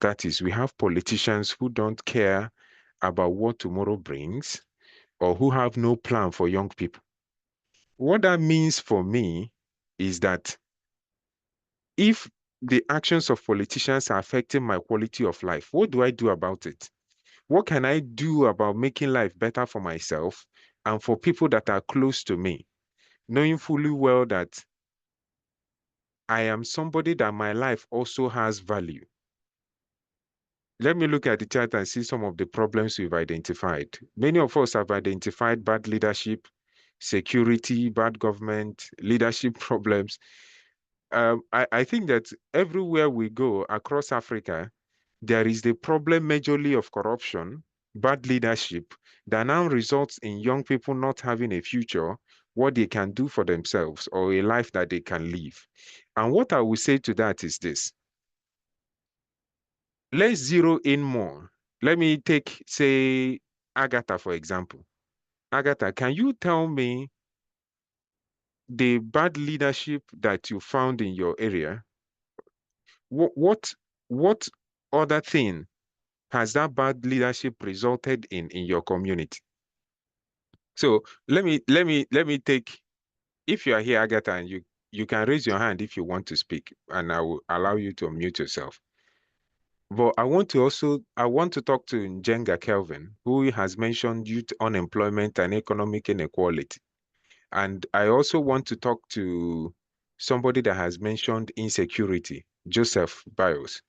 That is, we have politicians who don't care about what tomorrow brings, or who have no plan for young people. What that means for me is that if the actions of politicians are affecting my quality of life, what do I do about it? What can I do about making life better for myself and for people that are close to me, knowing fully well that I am somebody that my life also has value? Let me look at the chart and see some of the problems we've identified. Many of us have identified bad leadership, security, bad government, leadership problems. I think that everywhere we go across Africa, there is the problem majorly of corruption, bad leadership, that now results in young people not having a future, what they can do for themselves, or a life that they can live. And what I will say to that is this. Let's zero in more. Let me take, say, Agatha, for example. Agatha, can you tell me the bad leadership that you found in your area? What other thing has that bad leadership resulted in your community? So let me take, if you are here, Agatha, and you can raise your hand if you want to speak, and I will allow you to unmute yourself. But I want to talk to Njenga Kelvin, who has mentioned youth unemployment and economic inequality. And I also want to talk to somebody that has mentioned insecurity, Joseph Bios,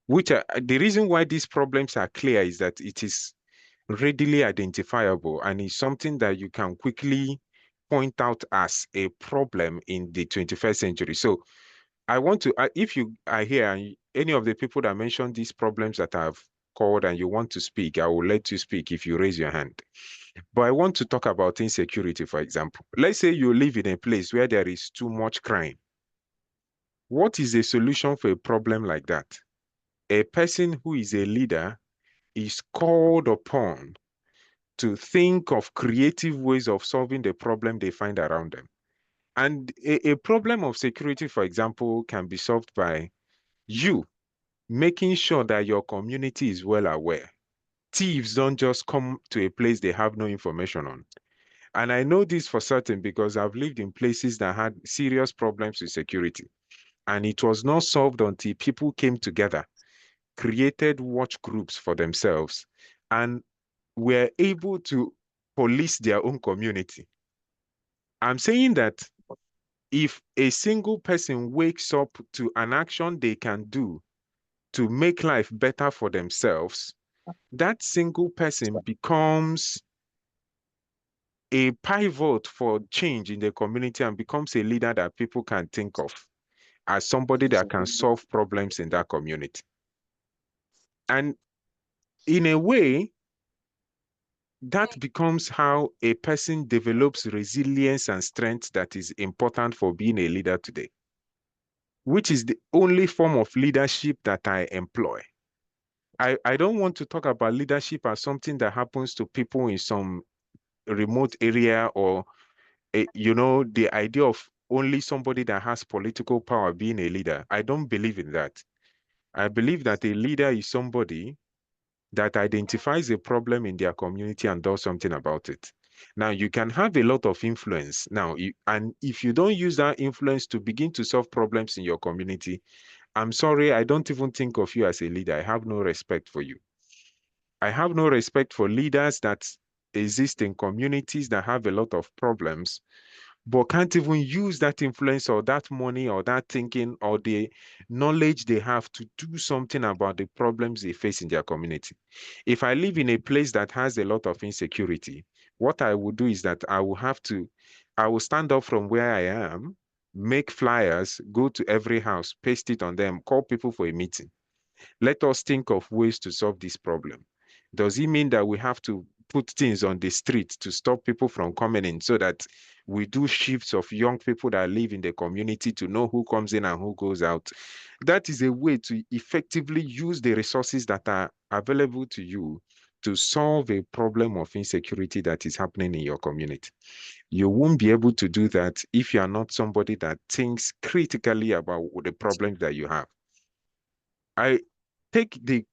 which the reason why these problems are clear is that it is readily identifiable and is something that you can quickly point out as a problem in the 21st century. So I want to, if you are here and any of the people that mentioned these problems that I've called and you want to speak, I will let you speak if you raise your hand. But I want to talk about insecurity, for example. Let's say you live in a place where there is too much crime. What is the solution for a problem like that? A person who is a leader is called upon to think of creative ways of solving the problem they find around them. And a problem of security, for example, can be solved by you making sure that your community is well aware. Thieves don't just come to a place they have no information on. And I know this for certain because I've lived in places that had serious problems with security. And it was not solved until people came together, created watch groups for themselves, and were able to police their own community. I'm saying that if a single person wakes up to an action they can do to make life better for themselves, that single person becomes a pivot for change in the community and becomes a leader that people can think of as somebody that can solve problems in that community. And in a way, that becomes how a person develops resilience and strength that is important for being a leader today, which is the only form of leadership that I employ. I don't want to talk about leadership as something that happens to people in some remote area or, the idea of only somebody that has political power being a leader. I don't believe in that. I believe that a leader is somebody that identifies a problem in their community and does something about it. Now, you can have a lot of influence. Now, and if you don't use that influence to begin to solve problems in your community, I'm sorry, I don't even think of you as a leader. I have no respect for you. I have no respect for leaders that exist in communities that have a lot of problems, but can't even use that influence or that money or that thinking or the knowledge they have to do something about the problems they face in their community. If I live in a place that has a lot of insecurity, what I will do is that I will stand up from where I am, make flyers, go to every house, paste it on them, call people for a meeting. Let us think of ways to solve this problem. Does it mean that we have to put things on the street to stop people from coming in so that we do shifts of young people that live in the community to know who comes in and who goes out? That is a way to effectively use the resources that are available to you to solve a problem of insecurity that is happening in your community. You won't be able to do that if you are not somebody that thinks critically about the problems that you have. I take the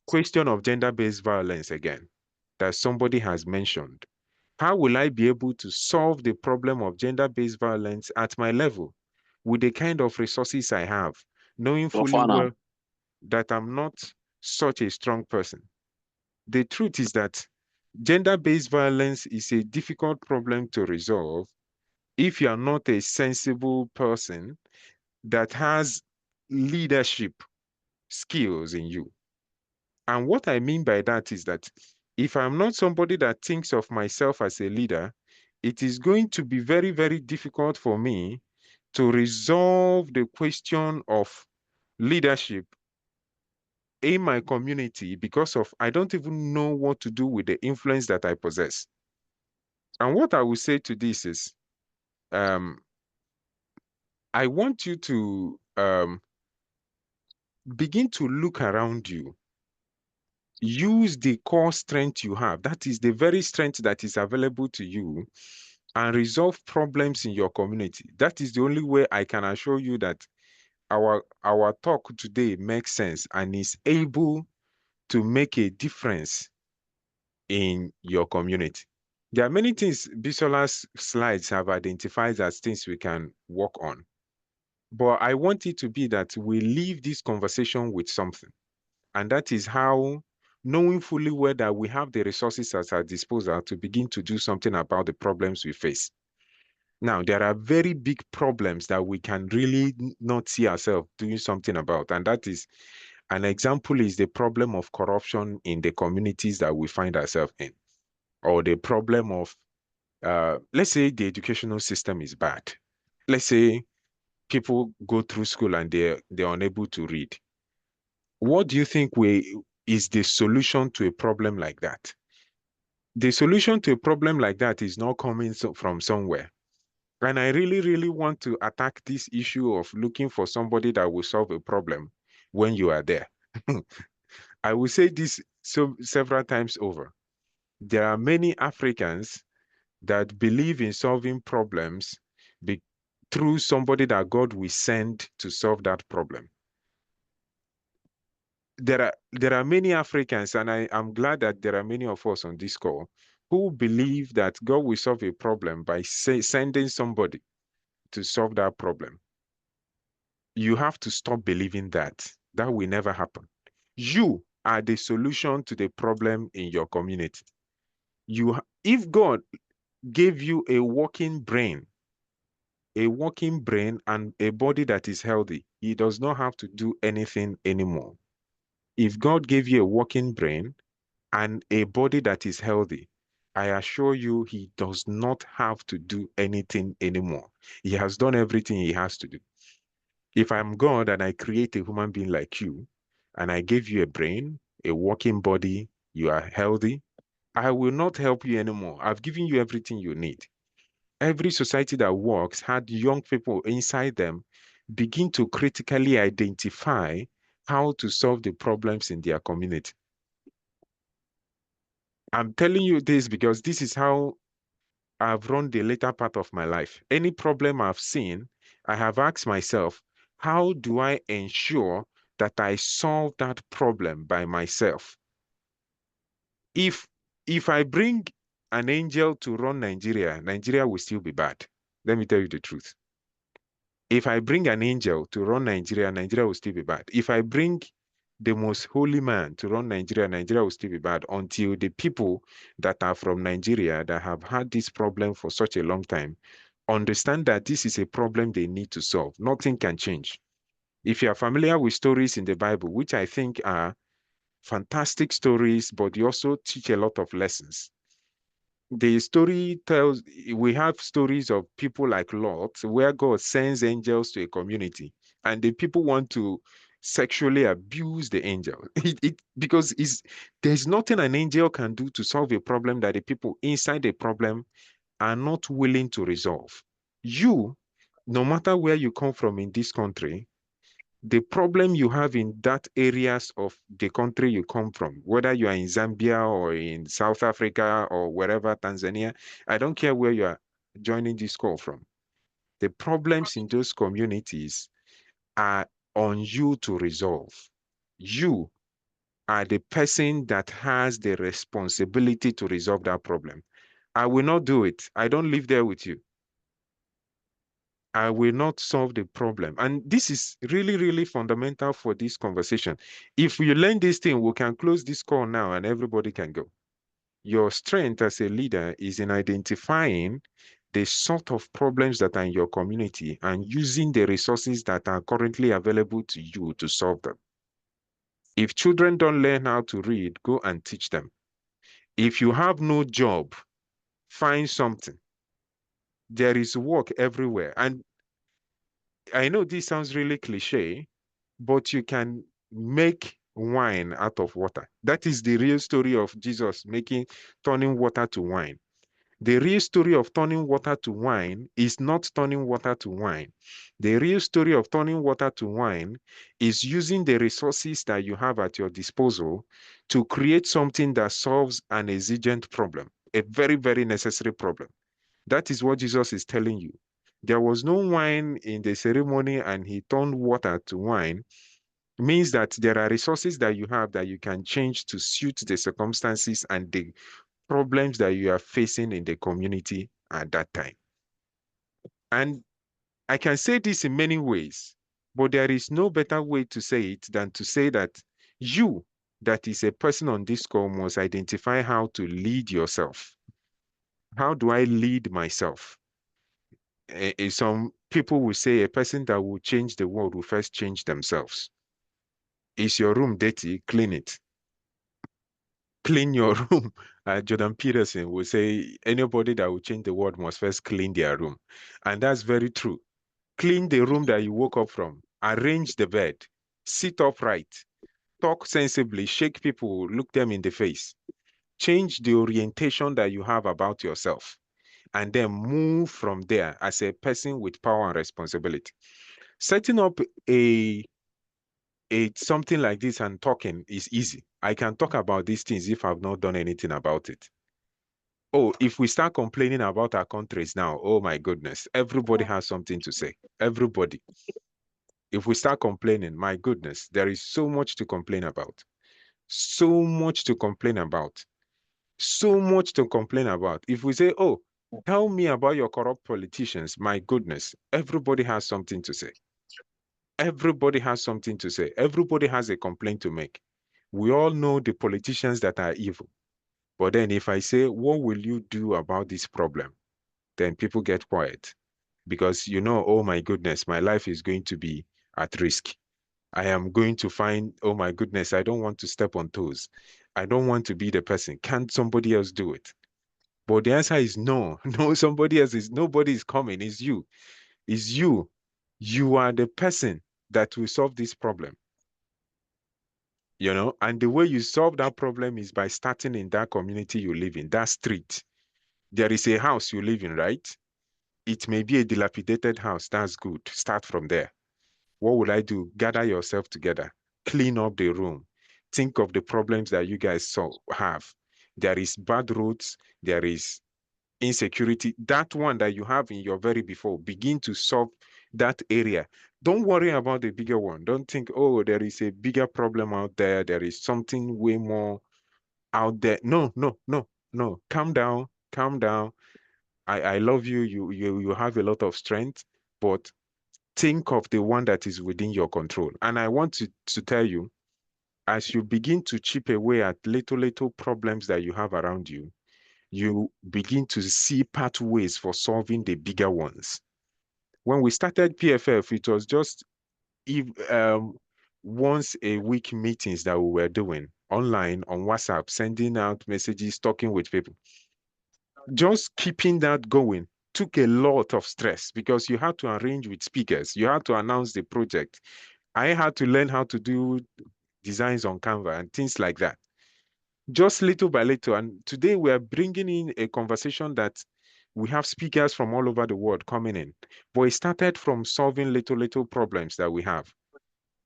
question of gender-based violence again that somebody has mentioned. How will I be able to solve the problem of gender-based violence at my level with the kind of resources I have, knowing fully well that I'm not such a strong person? The truth is that gender-based violence is a difficult problem to resolve if you are not a sensible person that has leadership skills in you. And what I mean by that is that if I'm not somebody that thinks of myself as a leader, it is going to be very, very difficult for me to resolve the question of leadership in my community because of I don't even know what to do with the influence that I possess. And what I will say to this is, I want you to begin to look around you. Use the core strength you have. That is the very strength that is available to you, and resolve problems in your community. That is the only way I can assure you that our talk today makes sense and is able to make a difference in your community. There are many things Bisola's slides have identified as things we can work on. But I want it to be that we leave this conversation with something. And that is how, knowing fully well that we have the resources at our disposal to begin to do something about the problems we face. Now, there are very big problems that we can really not see ourselves doing something about. And that is, an example is the problem of corruption in the communities that we find ourselves in, or the problem of, let's say the educational system is bad. Let's say people go through school and they're unable to read. What do you think is the solution to a problem like that? The solution to a problem like that is not coming from somewhere. And I really, really want to attack this issue of looking for somebody that will solve a problem when you are there. I will say this several times over. There are many Africans that believe in solving problems through somebody that God will send to solve that problem. There are many Africans, and I'm glad that there are many of us on this call who believe that God will solve a problem by sending somebody to solve that problem. You have to stop believing that. That will never happen. You are the solution to the problem in your community. If God gave you a working brain and a body that is healthy, he does not have to do anything anymore. If God gave you a working brain and a body that is healthy, I assure you, he does not have to do anything anymore. He has done everything he has to do. If I'm God and I create a human being like you, and I gave you a brain, a working body, you are healthy, I will not help you anymore. I've given you everything you need. Every society that works had young people inside them begin to critically identify how to solve the problems in their community. I'm telling you this because this is how I've run the later part of my life. Any problem I've seen, I have asked myself, how do I ensure that I solve that problem by myself? If I bring an angel to run Nigeria, Nigeria will still be bad. Let me tell you the truth. If I bring an angel to run Nigeria, Nigeria will still be bad. If I bring the most holy man to run Nigeria, Nigeria will still be bad until the people that are from Nigeria that have had this problem for such a long time understand that this is a problem they need to solve. Nothing can change. If you are familiar with stories in the Bible, which I think are fantastic stories, but they also teach a lot of lessons. The story tells, we have stories of people like Lot, where God sends angels to a community, and the people want to sexually abuse the angel. Because there's nothing an angel can do to solve a problem that the people inside the problem are not willing to resolve. You, no matter where you come from in this country, the problem you have in that areas of the country you come from, whether you are in Zambia or in South Africa or wherever, Tanzania, I don't care where you are joining this call from. The problems in those communities are on you to resolve. You are the person that has the responsibility to resolve that problem. I will not do it. I don't live there with you. I will not solve the problem. And this is really, really fundamental for this conversation. If we learn this thing, we can close this call now and everybody can go. Your strength as a leader is in identifying the sort of problems that are in your community and using the resources that are currently available to you to solve them. If children don't learn how to read, go and teach them. If you have no job, find something. There is work everywhere. And I know this sounds really cliche, but you can make wine out of water. That is the real story of Jesus turning water to wine. The real story of turning water to wine is not turning water to wine. The real story of turning water to wine is using the resources that you have at your disposal to create something that solves an exigent problem, a very, very necessary problem. That is what Jesus is telling you. There was no wine in the ceremony and he turned water to wine, means that there are resources that you have that you can change to suit the circumstances and the problems that you are facing in the community at that time. And I can say this in many ways, but there is no better way to say it than to say that you, that is a person on this call, must identify how to lead yourself. How do I lead myself? Some people will say a person that will change the world will first change themselves. Is your room dirty? Clean it. Clean your room. Jordan Peterson will say anybody that will change the world must first clean their room. And that's very true. Clean the room that you woke up from. Arrange the bed. Sit upright. Talk sensibly. Shake people. Look them in the face. Change the orientation that you have about yourself. And then move from there as a person with power and responsibility. Setting up something like this and talking is easy. I can talk about these things if I've not done anything about it. Oh, if we start complaining about our countries now, oh my goodness, everybody has something to say. Everybody. If we start complaining, my goodness, there is so much to complain about. So much to complain about. So much to complain about. If we say, oh, tell me about your corrupt politicians, my goodness, everybody has something to say. Everybody has something to say. Everybody has a complaint to make. We all know the politicians that are evil. But then if I say, what will you do about this problem? Then people get quiet because, oh my goodness, my life is going to be at risk. I am going to find, oh my goodness, I don't want to step on toes. I don't want to be the person. Can't somebody else do it? But the answer is no. No, nobody is coming. It's you. It's you. You are the person that will solve this problem. And the way you solve that problem is by starting in that community you live in, that street. There is a house you live in, right? It may be a dilapidated house. That's good. Start from there. What would I do? Gather yourself together, clean up the room, think of the problems that you guys have. There is bad roads, there is insecurity. That one that you have in your very before, begin to solve that area. Don't worry about the bigger one. Don't think, oh, there is a bigger problem out there. There is something way more out there. No, no, no, no. Calm down, calm down. I love you. You have a lot of strength, but think of the one that is within your control. And I want to tell you, as you begin to chip away at little problems that you have around you, you begin to see pathways for solving the bigger ones. When we started PFF, it was just once a week meetings that we were doing online on WhatsApp, sending out messages, talking with people. Just keeping that going took a lot of stress because you had to arrange with speakers. You had to announce the project. I had to learn how to do designs on Canva and things like that. Just little by little. And today we are bringing in a conversation that we have speakers from all over the world coming in. But it started from solving little problems that we have.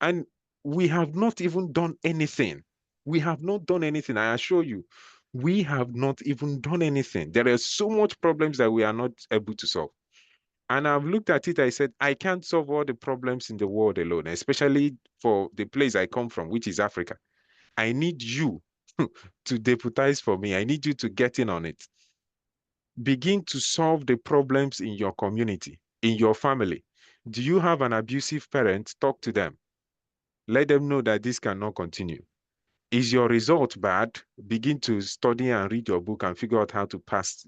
And we have not even done anything. We have not done anything. I assure you, we have not even done anything. There are so much problems that we are not able to solve. And I've looked at it, I said, I can't solve all the problems in the world alone, especially for the place I come from, which is Africa. I need you to deputize for me. I need you to get in on it. Begin to solve the problems in your community, in your family. Do you have an abusive parent? Talk to them. Let them know that this cannot continue. Is your result bad? Begin to study and read your book and figure out how to pass.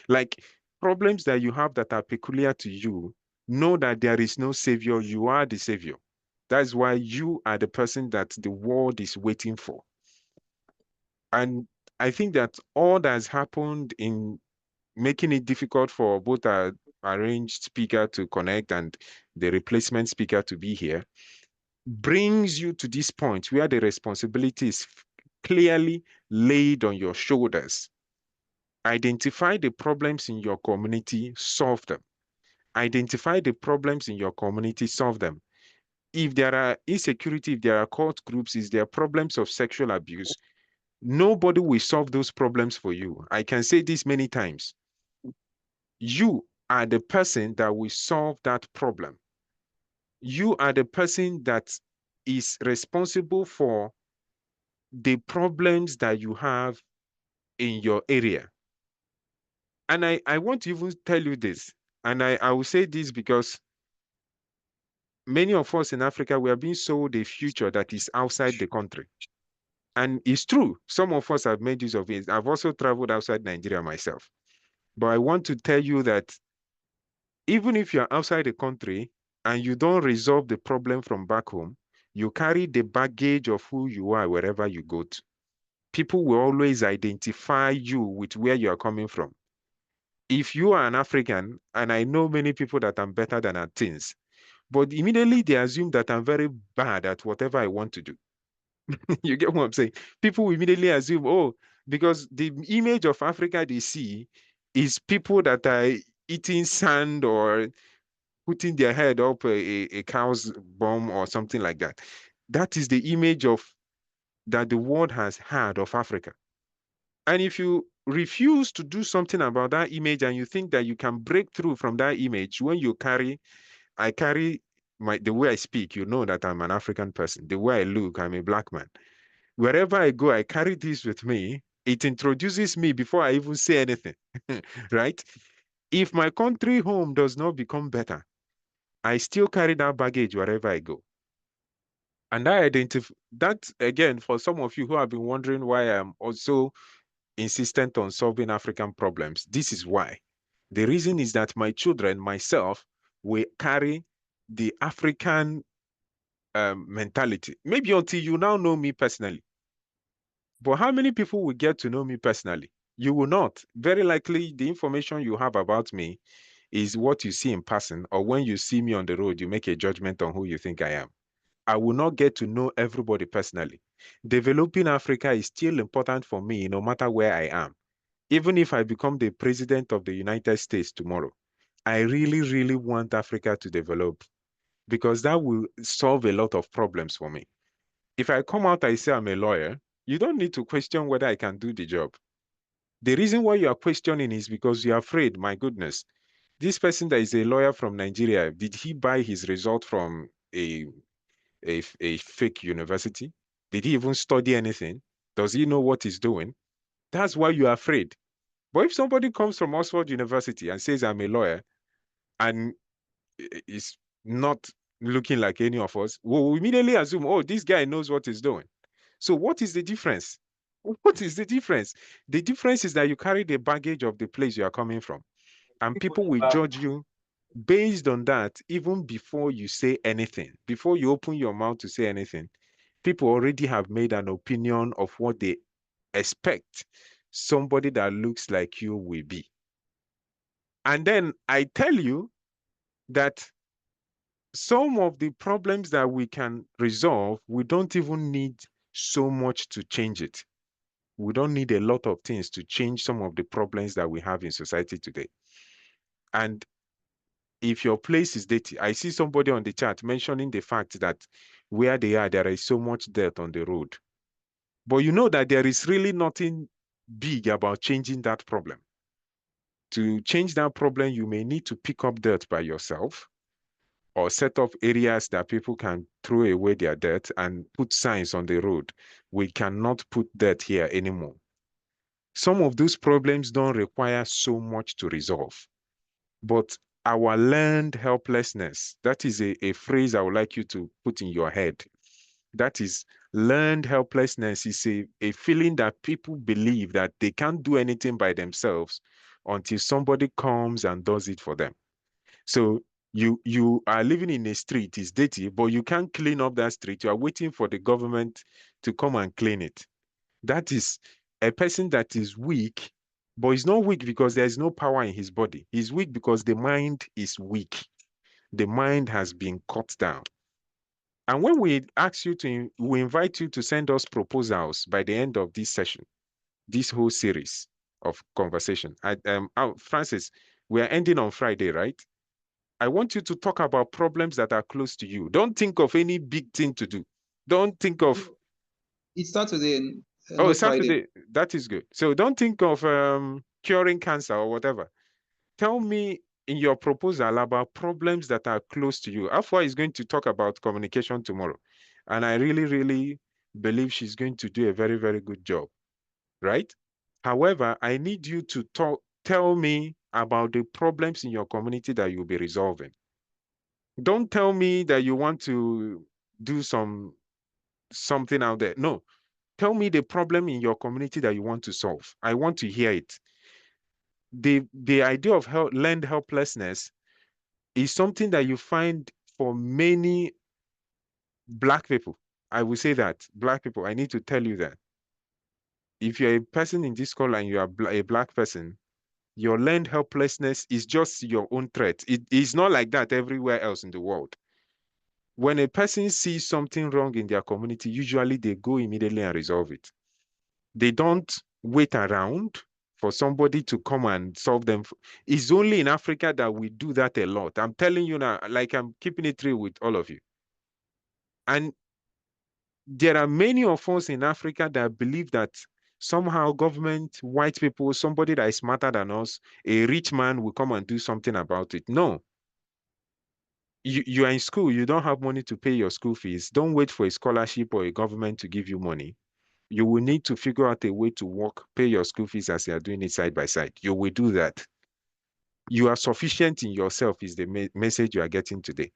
Like problems that you have that are peculiar to you, know that there is no savior. You are the savior. That's why you are the person that the world is waiting for. And I think that all that has happened in making it difficult for both our arranged speaker to connect and the replacement speaker to be here brings you to this point where the responsibility is clearly laid on your shoulders. Identify the problems in your community, solve them. Identify the problems in your community, solve them. If there are insecurity, if there are cult groups, if there are problems of sexual abuse, nobody will solve those problems for you. I can say this many times. You are the person that will solve that problem. You are the person that is responsible for the problems that you have in your area. And I want to even tell you this, and I will say this because many of us in Africa, we are being sold a future that is outside the country. And it's true. Some of us have made use of it. I've also traveled outside Nigeria myself. But I want to tell you that even if you're outside the country and you don't resolve the problem from back home, you carry the baggage of who you are wherever you go to. People will always identify you with where you are coming from. If you are an African, and I know many people that I'm better than at things, but immediately they assume that I'm very bad at whatever I want to do. You get what I'm saying? People immediately assume, oh, because the image of Africa they see is people that are eating sand or putting their head up a cow's bum or something like that. That is the image of that the world has had of Africa. And if you refuse to do something about that image and you think that you can break through from that image when you carry, I carry the way I speak, you know that I'm an African person. The way I look, I'm a black man. Wherever I go, I carry this with me. It introduces me before I even say anything, right? If my country home does not become better, I still carry that baggage wherever I go. And that again, for some of you who have been wondering why I'm also insistent on solving African problems, this is why. The reason is that my children, myself, will carry the African mentality. Maybe until you now know me personally. But how many people will get to know me personally? You will not. Very likely, the information you have about me is what you see in person, or when you see me on the road, you make a judgment on who you think I am. I will not get to know everybody personally. Developing Africa is still important for me, no matter where I am. Even if I become the president of the United States tomorrow, I really, really want Africa to develop because that will solve a lot of problems for me. If I come out, I say I'm a lawyer, you don't need to question whether I can do the job. The reason why you are questioning is because you're afraid, my goodness, this person that is a lawyer from Nigeria, did he buy his result from a fake university? Did he even study anything? Does he know what he's doing? That's why you're afraid. But if somebody comes from Oxford University and says, I'm a lawyer, and is not looking like any of us, we'll immediately assume, oh, this guy knows what he's doing. So what is the difference? What is the difference? The difference is that you carry the baggage of the place you are coming from, and people will judge you based on that even before you say anything. Before you open your mouth to say anything, people already have made an opinion of what they expect somebody that looks like you will be. And then I tell you that some of the problems that we can resolve, we don't even need so much to change it. We don't need a lot of things to change some of the problems that we have in society today. And if your place is dirty, I see somebody on the chat mentioning the fact that where they are, there is so much dirt on the road. But you know that there is really nothing big about changing that problem. To change that problem, you may need to pick up dirt by yourself or set up areas that people can throw away their dirt and put signs on the road. We cannot put dirt here anymore. Some of those problems don't require so much to resolve. But our learned helplessness, that is a phrase I would like you to put in your head. That is, learned helplessness is a feeling that people believe that they can't do anything by themselves until somebody comes and does it for them. So you are living in a street, it's dirty, but you can't clean up that street. You are waiting for the government to come and clean it. That is a person that is weak, but he's not weak because there is no power in his body. He's weak because the mind is weak. The mind has been cut down. And when we ask you to, we invite you to send us proposals by the end of this session, this whole series of conversation. Francis, we are ending on Friday, right? I want you to talk about problems that are close to you. Don't think of any big thing to do. Don't think of... It starts today, Oh, not Friday. Saturday. That is good. So don't think of curing cancer or whatever. Tell me in your proposal about problems that are close to you. Afua is going to talk about communication tomorrow. And I really, really believe she's going to do a very, very good job, right? However, I need you to tell me about the problems in your community that you'll be resolving. Don't tell me that you want to do something out there. No, tell me the problem in your community that you want to solve. I want to hear it. The idea of learned helplessness is something that you find for many Black people. I will say that, Black people, I need to tell you that. If you're a person in this call and you are a Black person, your learned helplessness is just your own threat. It is not like that everywhere else in the world. When a person sees something wrong in their community, usually they go immediately and resolve it. They don't wait around for somebody to come and solve them. It's only in Africa that we do that a lot. I'm telling you now, like I'm keeping it real with all of you. And there are many of us in Africa that believe that somehow government, white people, somebody that is smarter than us, a rich man will come and do something about it. No. You are in school, you don't have money to pay your school fees. Don't wait for a scholarship or a government to give you money. You will need to figure out a way to work, pay your school fees as you are doing it side by side. You will do that. You are sufficient in yourself is the message you are getting today.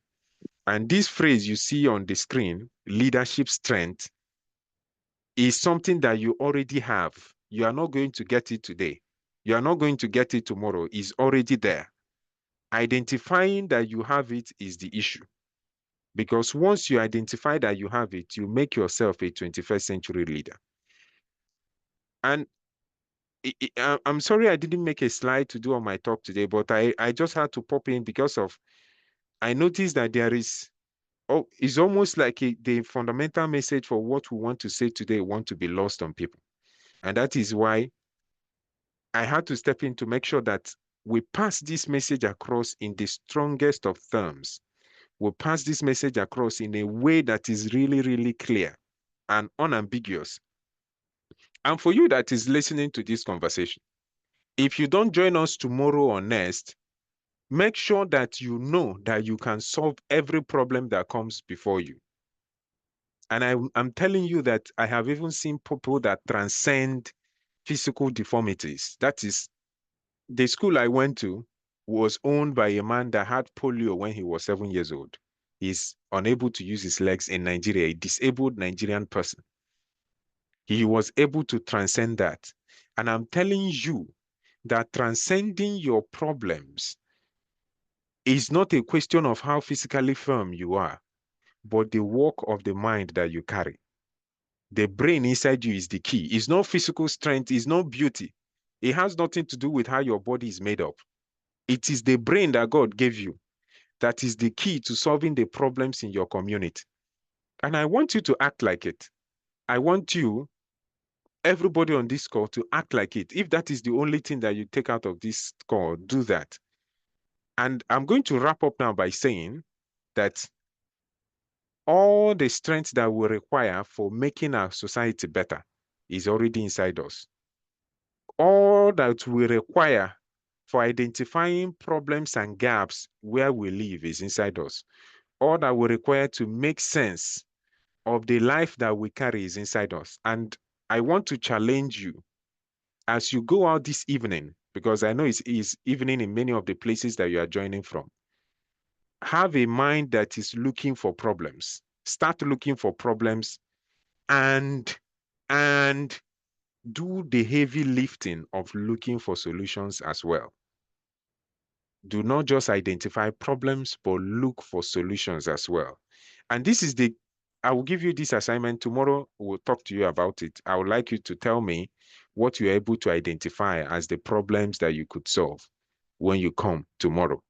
And this phrase you see on the screen, leadership strength, is something that you already have. You are not going to get it today. You are not going to get it tomorrow. It's already there. Identifying that you have it is the issue. Because once you identify that you have it, you make yourself a 21st century leader. And I'm sorry I didn't make a slide to do on my talk today, but I just had to pop in because of, I noticed that there is, it's almost like the fundamental message for what we want to say today want to be lost on people. And that is why I had to step in to make sure that we pass this message across in the strongest of terms. We pass this message across in a way that is really, really clear and unambiguous. And for you that is listening to this conversation, if you don't join us tomorrow or next, make sure that you know that you can solve every problem that comes before you. And I'm telling you that I have even seen people that transcend physical deformities. That is, the school I went to was owned by a man that had polio when he was 7 years old. He's unable to use his legs in Nigeria, a disabled Nigerian person. He was able to transcend that. And I'm telling you that transcending your problems is not a question of how physically firm you are, but the work of the mind that you carry. The brain inside you is the key. It's not physical strength, it's not beauty. It has nothing to do with how your body is made up. It is the brain that God gave you that is the key to solving the problems in your community. And I want you to act like it. I want you, everybody on this call, to act like it. If that is the only thing that you take out of this call, do that. And I'm going to wrap up now by saying that all the strength that we require for making our society better is already inside us. All that we require for identifying problems and gaps where we live is inside us. All that we require to make sense of the life that we carry is inside us. And I want to challenge you as you go out this evening, because I know it's evening in many of the places that you are joining from. Have a mind that is looking for problems. Start looking for problems and do the heavy lifting of looking for solutions as well. Do not just identify problems, but look for solutions as well. And this is I will give you this assignment. Tomorrow we'll talk to you about it. I would like you to tell me what you're able to identify as the problems that you could solve when you come tomorrow.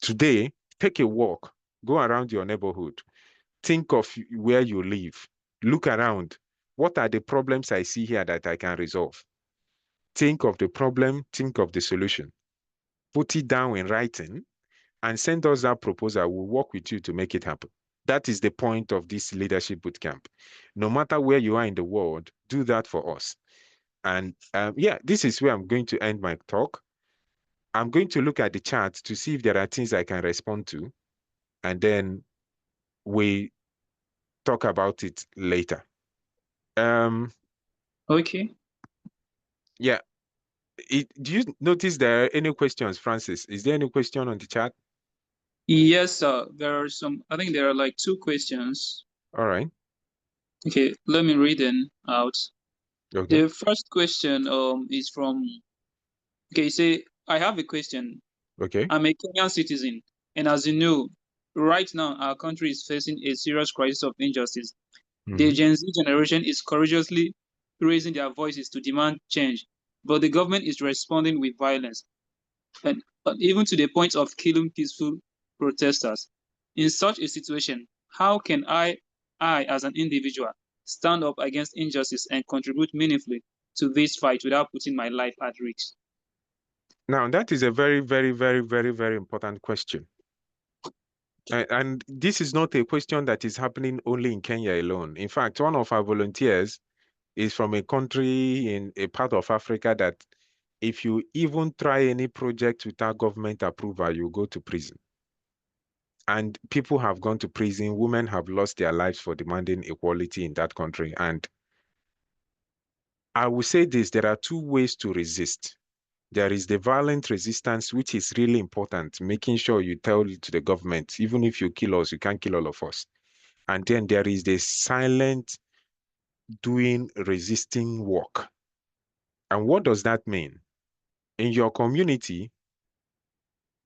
Today, take a walk, go around your neighborhood, think of where you live, look around. What are the problems I see here that I can resolve? Think of the problem, think of the solution. Put it down in writing and send us that proposal. We'll work with you to make it happen. That is the point of this leadership bootcamp. No matter where you are in the world, do that for us. And yeah, this is where I'm going to end my talk. I'm going to look at the chat to see if there are things I can respond to, and then we talk about it later. Okay. Yeah. Do you notice there are any questions, Francis? Is there any question on the chat? Yes, sir. There are some, I think there are like 2 questions. All right. Okay, let me read them out. Okay. The first question is from, okay, say, I have a question. Okay. I'm a Kenyan citizen, and as you know, right now our country is facing a serious crisis of injustice. The Gen Z generation is courageously raising their voices to demand change, but the government is responding with violence, and even to the point of killing peaceful protesters. In such a situation, how can I as an individual, stand up against injustice and contribute meaningfully to this fight without putting my life at risk? Now, that is a very, very, very, very, very important question. And this is not a question that is happening only in Kenya alone. In fact, one of our volunteers is from a country in a part of Africa that if you even try any project without government approval, you go to prison. And people have gone to prison. Women have lost their lives for demanding equality in that country. And I will say this, there are two ways to resist. There is the violent resistance, which is really important, making sure you tell to the government, even if you kill us, you can't kill all of us. And then there is the silent doing resisting work. And what does that mean? In your community,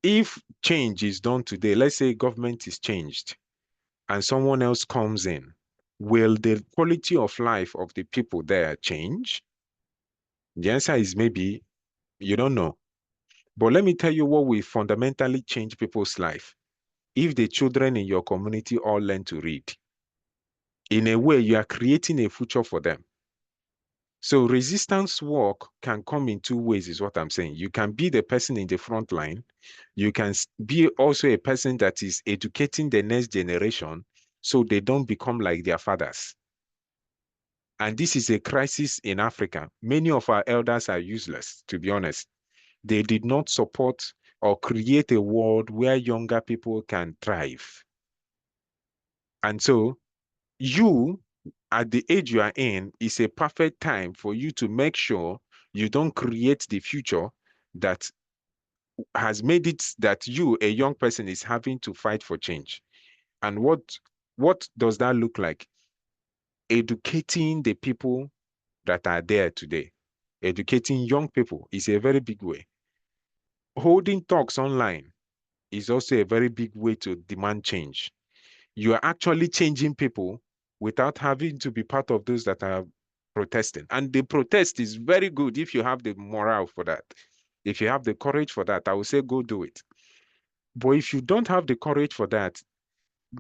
if change is done today, let's say government is changed and someone else comes in, will the quality of life of the people there change? The answer is maybe you don't know. But let me tell you what will fundamentally change people's life. If the children in your community all learn to read, in a way, you are creating a future for them. So resistance work can come in two ways, is what I'm saying. You can be the person in the front line. You can be also a person that is educating the next generation so they don't become like their fathers. And this is a crisis in Africa. Many of our elders are useless, to be honest. They did not support or create a world where younger people can thrive. And so you, at the age you are in, is a perfect time for you to make sure you don't create the future that has made it that you, a young person, is having to fight for change. And what does that look like? Educating the people that are there today. Educating young people is a very big way. Holding talks online is also a very big way to demand change. You are actually changing people without having to be part of those that are protesting. And the protest is very good if you have the morale for that. If you have the courage for that, I would say go do it. But if you don't have the courage for that,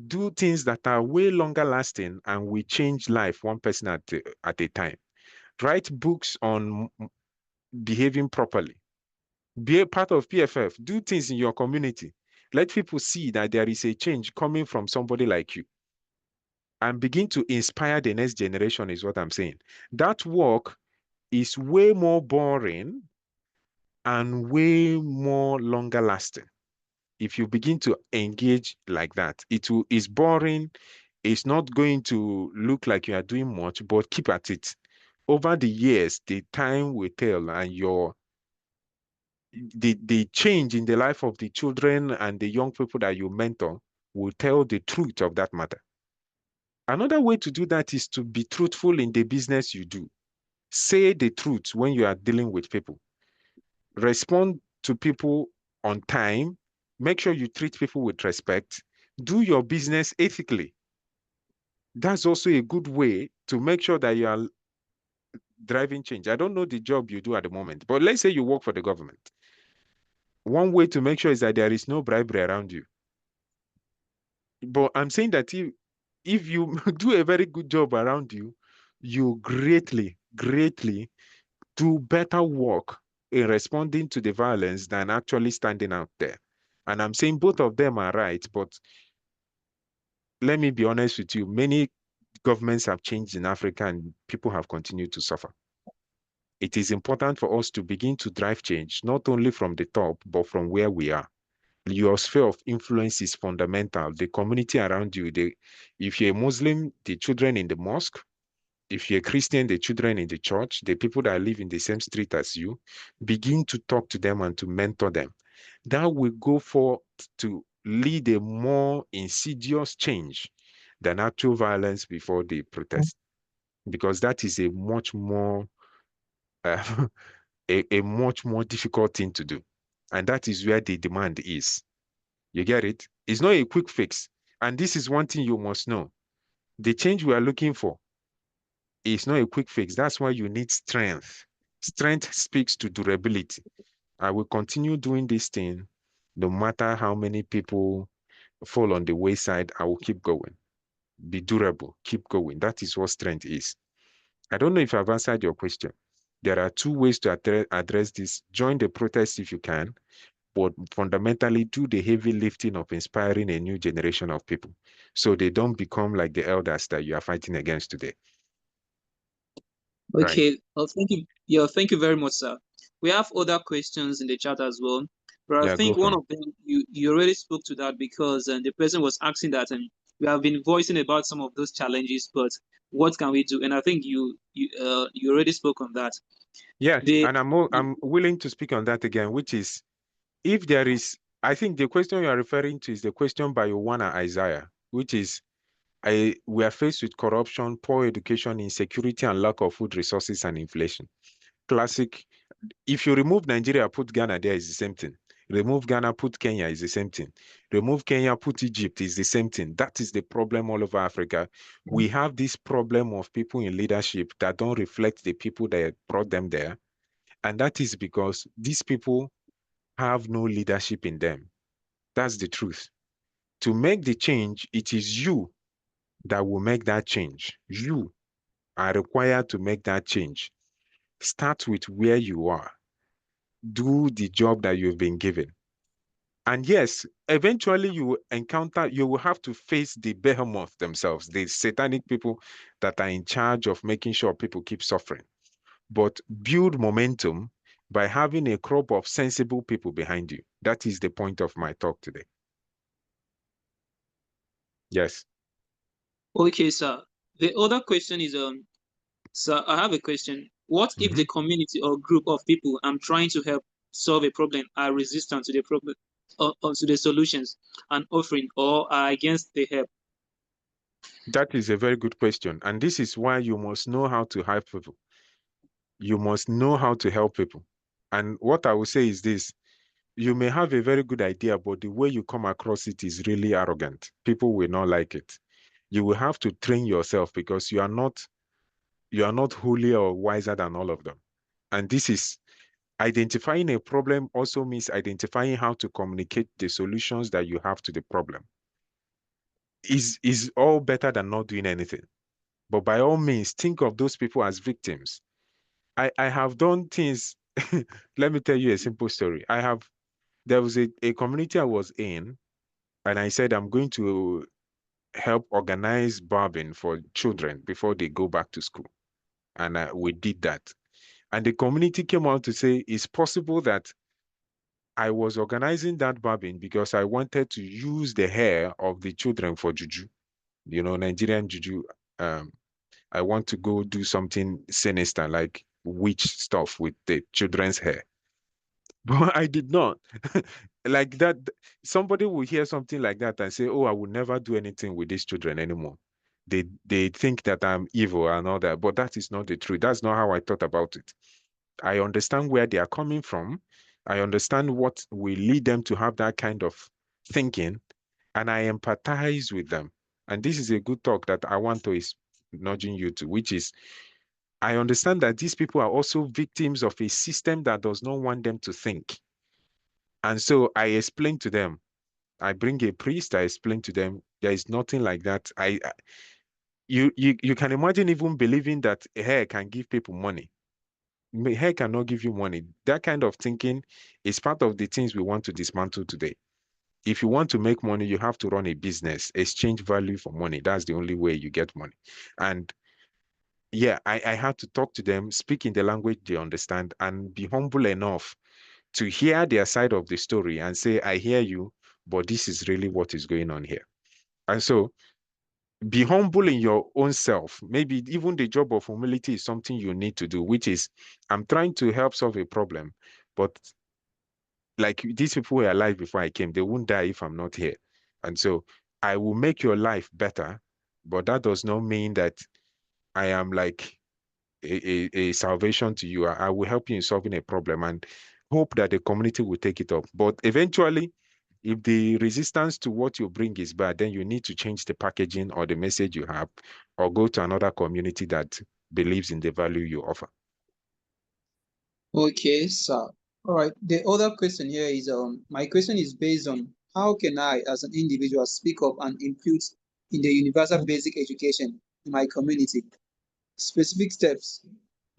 do things that are way longer lasting and will change life one person at a time. Write books on behaving properly. Be a part of PFF. Do things in your community. Let people see that there is a change coming from somebody like you. And begin to inspire the next generation is what I'm saying. That work is way more boring and way more longer lasting. If you begin to engage like that, it's boring. It's not going to look like you are doing much, but keep at it. Over the years, the time will tell, and the change in the life of the children and the young people that you mentor will tell the truth of that matter. Another way to do that is to be truthful in the business you do. Say the truth when you are dealing with people. Respond to people on time. Make sure you treat people with respect. Do your business ethically. That's also a good way to make sure that you are driving change. I don't know the job you do at the moment, but let's say you work for the government. One way to make sure is that there is no bribery around you. But I'm saying that if you do a very good job around you, you greatly, greatly do better work in responding to the violence than actually standing out there. And I'm saying both of them are right, but let me be honest with you, many governments have changed in Africa and people have continued to suffer. It is important for us to begin to drive change, not only from the top, but from where we are. Your sphere of influence is fundamental. The community around you, if you're a Muslim, the children in the mosque. If you're a Christian, the children in the church, the people that live in the same street as you, begin to talk to them and to mentor them. That will go forth to lead a more insidious change than actual violence before the protest, because that is a much more uh, a much more difficult thing to do, and that is where the demand is. You get it? It's not a quick fix, and this is one thing you must know: the change we are looking for, it's not a quick fix. That's why you need strength. Strength speaks to durability. I will continue doing this thing no matter how many people fall on the wayside. I will keep going. Be durable. Keep going. That is what strength is. I don't know if I've answered your question. There are two ways to address this. Join the protest if you can, but fundamentally do the heavy lifting of inspiring a new generation of people so they don't become like the elders that you are fighting against today. Okay, well, thank you. Yeah, thank you very much, sir. We have other questions in the chat as well, but I Yeah, go think for one it. of them you already spoke to that because the person was asking that, and we have been voicing about some of those challenges, but what can we do? And I think you already spoke on that. Yes, The and I'm willing to speak on that again, which is if there is, I think the question you are referring to is the question by Owana Isaiah, which is we are faced with corruption, poor education, insecurity, and lack of food resources and inflation. Classic. If you remove Nigeria, put Ghana there is the same thing. Remove Ghana, put Kenya is the same thing. Remove Kenya, put Egypt is the same thing. That is the problem all over Africa. We have this problem of people in leadership that don't reflect the people that brought them there. And that is because these people have no leadership in them. That's the truth. To make the change, it is you that will make that change. You are required to make that change. Start with where you are. Do the job that you've been given. And yes, eventually you will have to face the behemoth themselves, the satanic people that are in charge of making sure people keep suffering. But build momentum by having a crop of sensible people behind you. That is the point of my talk today. Yes. Okay, sir. The other question is sir, I have a question. What if the community or group of people I'm trying to help solve a problem are resistant to the problem or to the solutions and offering or are against the help? That is a very good question. And this is why you must know how to help people. You must know how to help people. And what I will say is this: you may have a very good idea, but the way you come across it is really arrogant. People will not like it. You will have to train yourself because you are not holier or wiser than all of them. And this is identifying a problem also means identifying how to communicate the solutions that you have to the problem. Is all better than not doing anything. But by all means, think of those people as victims. I have done things. Let me tell you a simple story. There was a community I was in, and I said, I'm going to help organize barbing for children before they go back to school. And we did that. And the community came out to say, it's possible that I was organizing that barbing because I wanted to use the hair of the children for juju, Nigerian juju. Um, I want to go do something sinister like witch stuff with the children's hair. But I did not. Like that, somebody will hear something like that and say, oh, I will never do anything with these children anymore. They think that I'm evil and all that, but that is not the truth. That's not how I thought about it. I understand where they are coming from. I understand what will lead them to have that kind of thinking, and I empathize with them. And this is a good talk that I want to is nudging you to, which is I understand that these people are also victims of a system that does not want them to think. And so I explain to them, I bring a priest, I explain to them, there is nothing like that. You can imagine even believing that hair can give people money. Hair cannot give you money. That kind of thinking is part of the things we want to dismantle today. If you want to make money, you have to run a business, exchange value for money. That's the only way you get money. And yeah, I had to talk to them, speak in the language they understand, and be humble enough to hear their side of the story and say, I hear you, but this is really what is going on here. And so be humble in your own self. Maybe even the job of humility is something you need to do, which is I'm trying to help solve a problem, but like these people were alive before I came, they won't die if I'm not here. And so I will make your life better, but that does not mean that I am like a salvation to you. I will help you in solving a problem and hope that the community will take it up. But eventually, if the resistance to what you bring is bad, then you need to change the packaging or the message you have, or go to another community that believes in the value you offer. Okay, sir. All right. The other question here is my question is based on how can I as an individual speak up and input in the universal basic education in my community? Specific steps,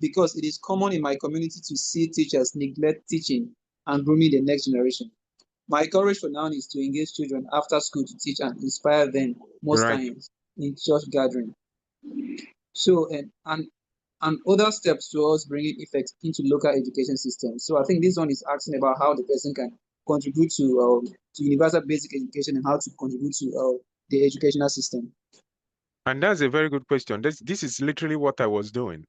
because it is common in my community to see teachers neglect teaching and grooming the next generation. My courage for now is to engage children after school to teach and inspire them most Right. times in church gathering. So and and other steps towards bringing effect into local education systems. So I think this one is asking about how the person can contribute to universal basic education and how to contribute to the educational system. And that's a very good question. This is literally what I was doing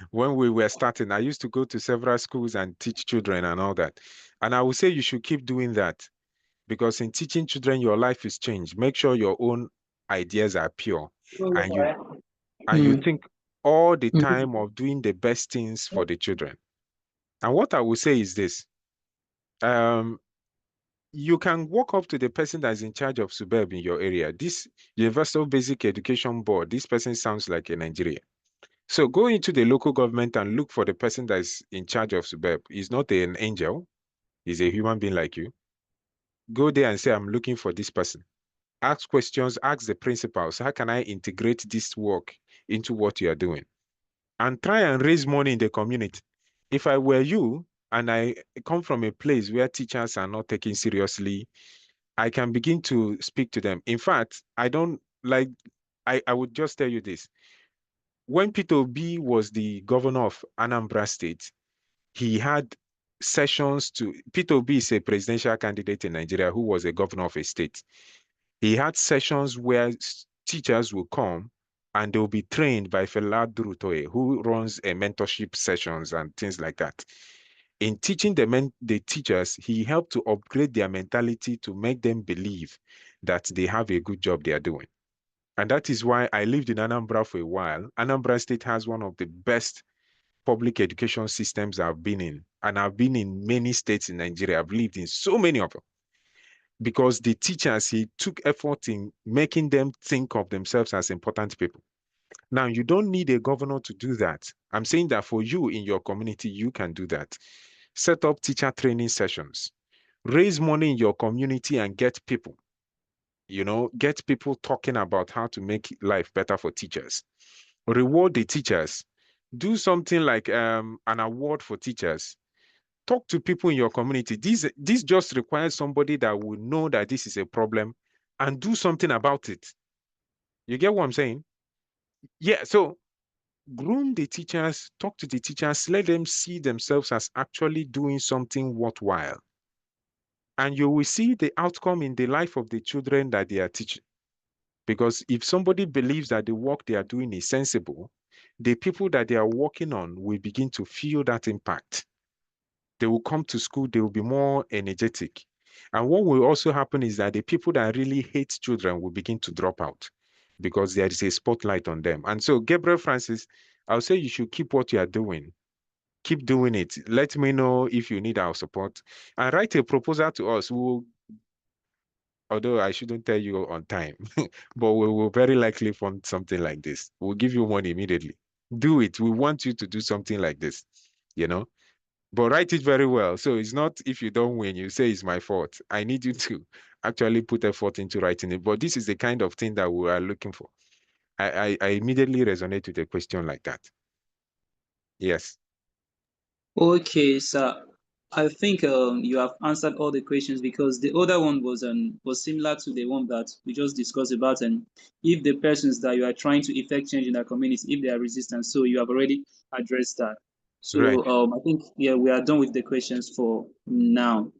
when we were starting. I used to go to several schools and teach children and all that. And I would say you should keep doing that, because in teaching children, your life is changed. Make sure your own ideas are pure, and you Mm. think all the Mm. time of doing the best things for the children. And what I would say is this. Um, you can walk up to the person that's in charge of suburb in your area. This Universal Basic Education Board, this person sounds like a Nigerian. So go into the local government and look for the person that's in charge of suburb. He's not an angel. He's a human being like you. Go there and say, I'm looking for this person. Ask questions, ask the principals, how can I integrate this work into what you are doing? And try and raise money in the community. If I were you and I come from a place where teachers are not taken seriously, I can begin to speak to them. In fact, I don't like, I would just tell you this. When Peter Obi was the governor of Anambra State, he had sessions to, Peter Obi is a presidential candidate in Nigeria who was a governor of a state. He had sessions where teachers will come and they'll be trained by Fela Durutoye, who runs a mentorship sessions and things like that. In teaching the teachers, he helped to upgrade their mentality to make them believe that they have a good job they are doing. And that is why I lived in Anambra for a while. Anambra State has one of the best public education systems I've been in. And I've been in many states in Nigeria. I've lived in so many of them. Because the teachers, he took effort in making them think of themselves as important people. Now, you don't need a governor to do that. I'm saying that for you in your community, you can do that. Set up teacher training sessions. Raise money in your community and get people, get people talking about how to make life better for teachers. Reward the teachers. Do something like an award for teachers. Talk to people in your community. This just requires somebody that will know that this is a problem and do something about it. You get what I'm saying? Yeah, so groom the teachers, talk to the teachers, let them see themselves as actually doing something worthwhile. And you will see the outcome in the life of the children that they are teaching. Because if somebody believes that the work they are doing is sensible, the people that they are working on will begin to feel that impact. They will come to school, they will be more energetic. And what will also happen is that the people that really hate children will begin to drop out because there is a spotlight on them. And so, Gabriel Francis, I'll say you should keep what you are doing. Keep doing it. Let me know if you need our support and write a proposal to us. Although I shouldn't tell you on time, but we will very likely fund something like this. We'll give you money immediately. Do it. We want you to do something like this, you know? But write it very well. So it's not if you don't win, you say it's my fault. I need you to actually put effort into writing it. But this is the kind of thing that we are looking for. I immediately resonate with a question like that. Yes. Okay, sir. I think you have answered all the questions because the other one was similar to the one that we just discussed about, and if the persons that you are trying to effect change in the community, if they are resistant, so you have already addressed that. Right. So I think we are done with the questions for now.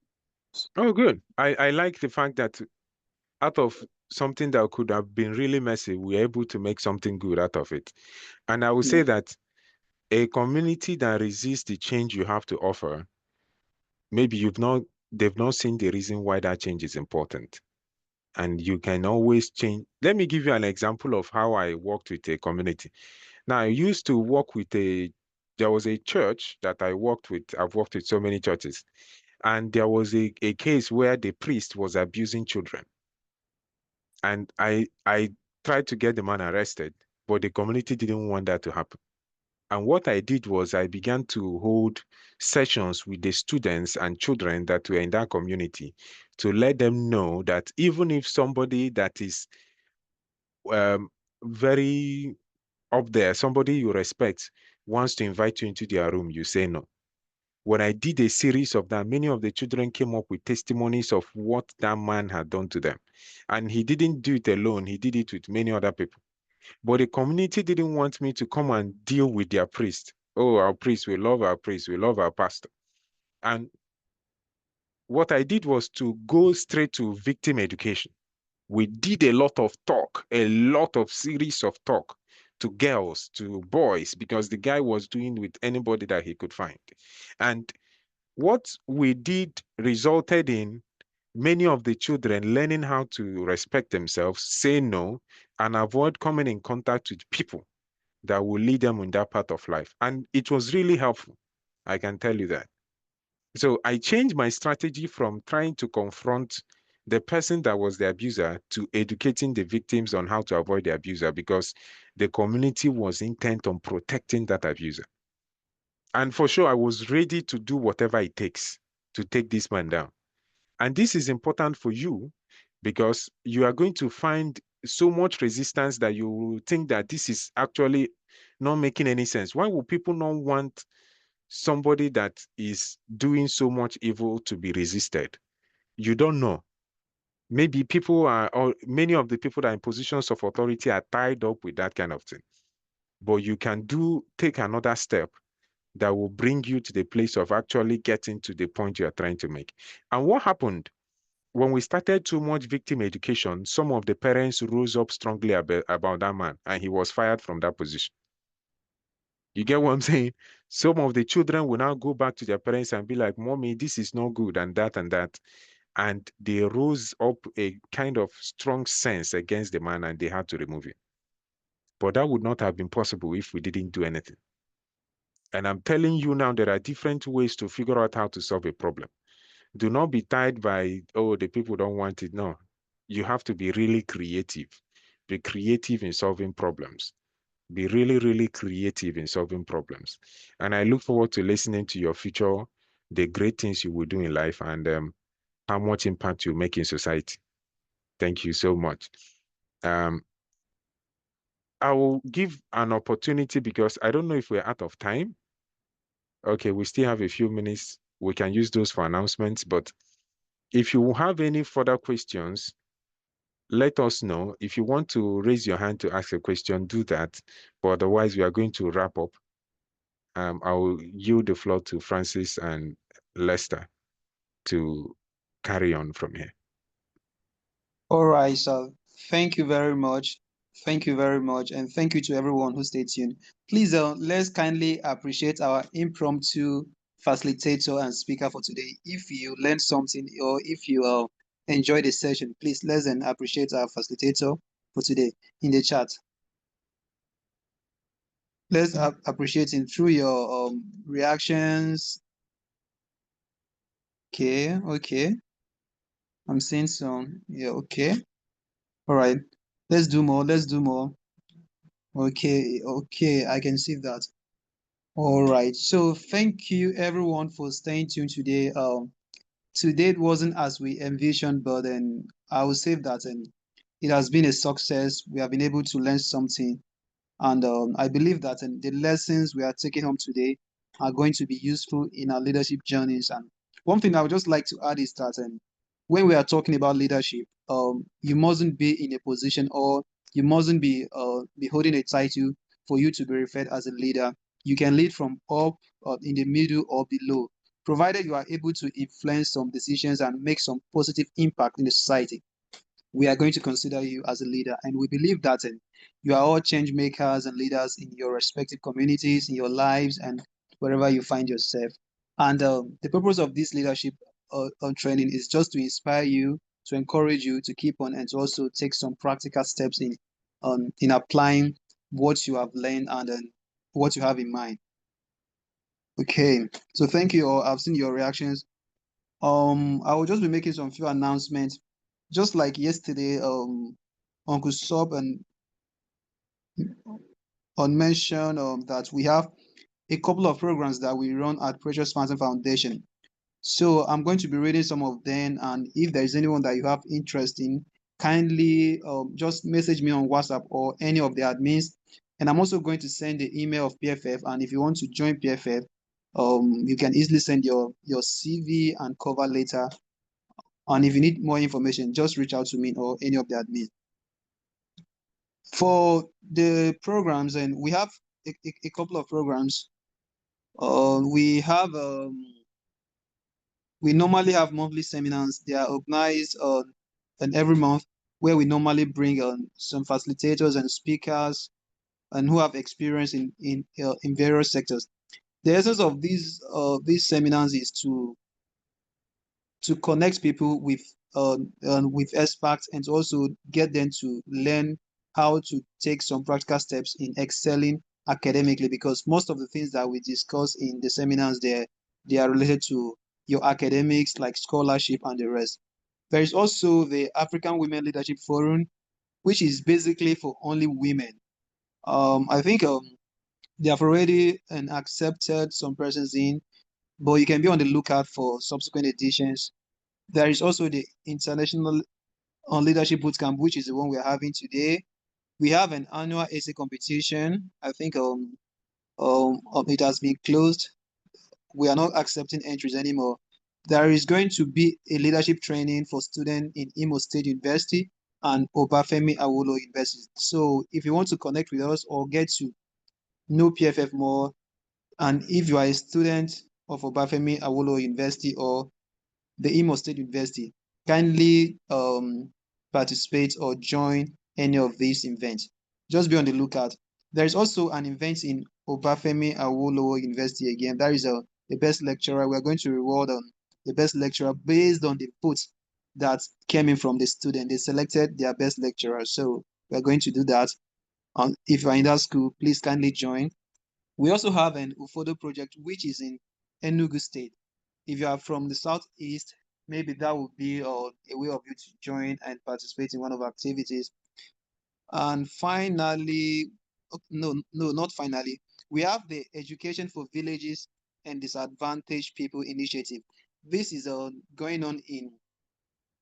Oh, good. I like the fact that out of something that could have been really messy, we're able to make something good out of it. And I would Yeah. say that a community that resists the change you have to offer, maybe they've not seen the reason why that change is important. And you can always change. Let me give you an example of how I worked with a community. Now, I used to work with there was a church that I worked with. I've worked with so many churches. And there was a case where the priest was abusing children. And I tried to get the man arrested, but the community didn't want that to happen. And what I did was I began to hold sessions with the students and children that were in that community to let them know that even if somebody that is um, very up there, somebody you respect, wants to invite you into their room, you say no. When I did a series of that, many of the children came up with testimonies of what that man had done to them. And he didn't do it alone, he did it with many other people. But the community didn't want me to come and deal with their priest. Oh, our priest, we love our priest, we love our pastor. And what I did was to go straight to victim education. We did a lot of talk, a lot of series of talk to girls, to boys, because the guy was doing with anybody that he could find. And what we did resulted in many of the children learning how to respect themselves, say no, and avoid coming in contact with people that will lead them in that part of life. And it was really helpful. I can tell you that. So I changed my strategy from trying to confront the person that was the abuser to educating the victims on how to avoid the abuser, because the community was intent on protecting that abuser. And for sure, I was ready to do whatever it takes to take this man down. And this is important for you because you are going to find so much resistance that you will think that this is actually not making any sense. Why would people not want somebody that is doing so much evil to be resisted? You don't know. Maybe people are, or many of the people that are in positions of authority are tied up with that kind of thing. But you can take another step that will bring you to the place of actually getting to the point you are trying to make. And what happened when we started too much victim education, some of the parents rose up strongly about that man, and he was fired from that position. You get what I'm saying? Some of the children will now go back to their parents and be like, Mommy, this is not good, and that and that. And they rose up a kind of strong sense against the man, and they had to remove him. But that would not have been possible if we didn't do anything. And I'm telling you now, there are different ways to figure out how to solve a problem. Do not be tied by, oh, the people don't want it. No, you have to be really creative. Be creative in solving problems. Be really, really creative in solving problems. And I look forward to listening to your future, the great things you will do in life, and how much impact you make in society. Thank you so much. I will give an opportunity because I don't know if we're out of time. Okay, we still have a few minutes. We can use those for announcements, but if you have any further questions, let us know. If you want to raise your hand to ask a question, do that. But otherwise, we are going to wrap up. I will yield the floor to Francis and Lester to carry on from here. All right, so thank you very much. Thank you very much. And thank you to everyone who stayed tuned. Please, let's kindly appreciate our impromptu facilitator and speaker for today. If you learned something or if you enjoyed the session, please let's appreciate our facilitator for today in the chat. Let's appreciate him through your reactions. Okay. I'm seeing some. Yeah, okay. All right. Let's do more. Okay, I can see that. All right. So thank you everyone for staying tuned today. Today it wasn't as we envisioned, but then I will say that it has been a success. We have been able to learn something. And I believe that the lessons we are taking home today are going to be useful in our leadership journeys. And one thing I would just like to add is that when we are talking about leadership, you mustn't be in a position or you mustn't be holding a title for you to be referred as a leader. You can lead from up, in the middle, or below, provided you are able to influence some decisions and make some positive impact in the society. We are going to consider you as a leader. And we believe that you are all change makers and leaders in your respective communities, in your lives, and wherever you find yourself. And the purpose of this leadership training is just to inspire you, to encourage you to keep on, and to also take some practical steps in applying what you have learned and what you have in mind. Okay, so thank you all. I've seen your reactions. I will just be making some few announcements. Just like yesterday, Uncle Sob and mentioned that we have a couple of programs that we run at Precious Fountain Foundation. So I'm going to be reading some of them, and if there is anyone that you have interest in, kindly just message me on WhatsApp or any of the admins. And I'm also going to send the email of PFF, and if you want to join PFF, you can easily send your CV and cover letter. And if you need more information, just reach out to me or any of the admins. For the programs, and we have a couple of programs. We normally have monthly seminars. They are organized and every month, where we normally bring on some facilitators and speakers and who have experience in various sectors. The essence of these seminars is to connect people with experts, and to also get them to learn how to take some practical steps in excelling academically, because most of the things that we discuss in the seminars they are related to your academics, like scholarship and the rest. There is also the African Women Leadership Forum, which is basically for only women. I think they have already accepted some persons in, but you can be on the lookout for subsequent editions. There is also the International Leadership Bootcamp, which is the one we're having today. We have an annual essay competition. I think it has been closed. We are not accepting entries anymore. There is going to be a leadership training for students in Imo State University and Obafemi Awolowo University. So if you want to connect with us or get to know PFF more, and if you are a student of Obafemi Awolowo University or the Imo State University, kindly participate or join any of these events. Just be on the lookout. There is also an event in Obafemi Awolowo University again. That is the best lecturer. We're going to reward the best lecturer based on the votes that came in from the student. They selected their best lecturer. So we're going to do that. If you're in that school, please kindly join. We also have an UFODO project, which is in Enugu State. If you are from the southeast, maybe that would be a way of you to join and participate in one of our activities. And finally, no, not finally, we have the Education for Villages and Disadvantaged People initiative. This is going on in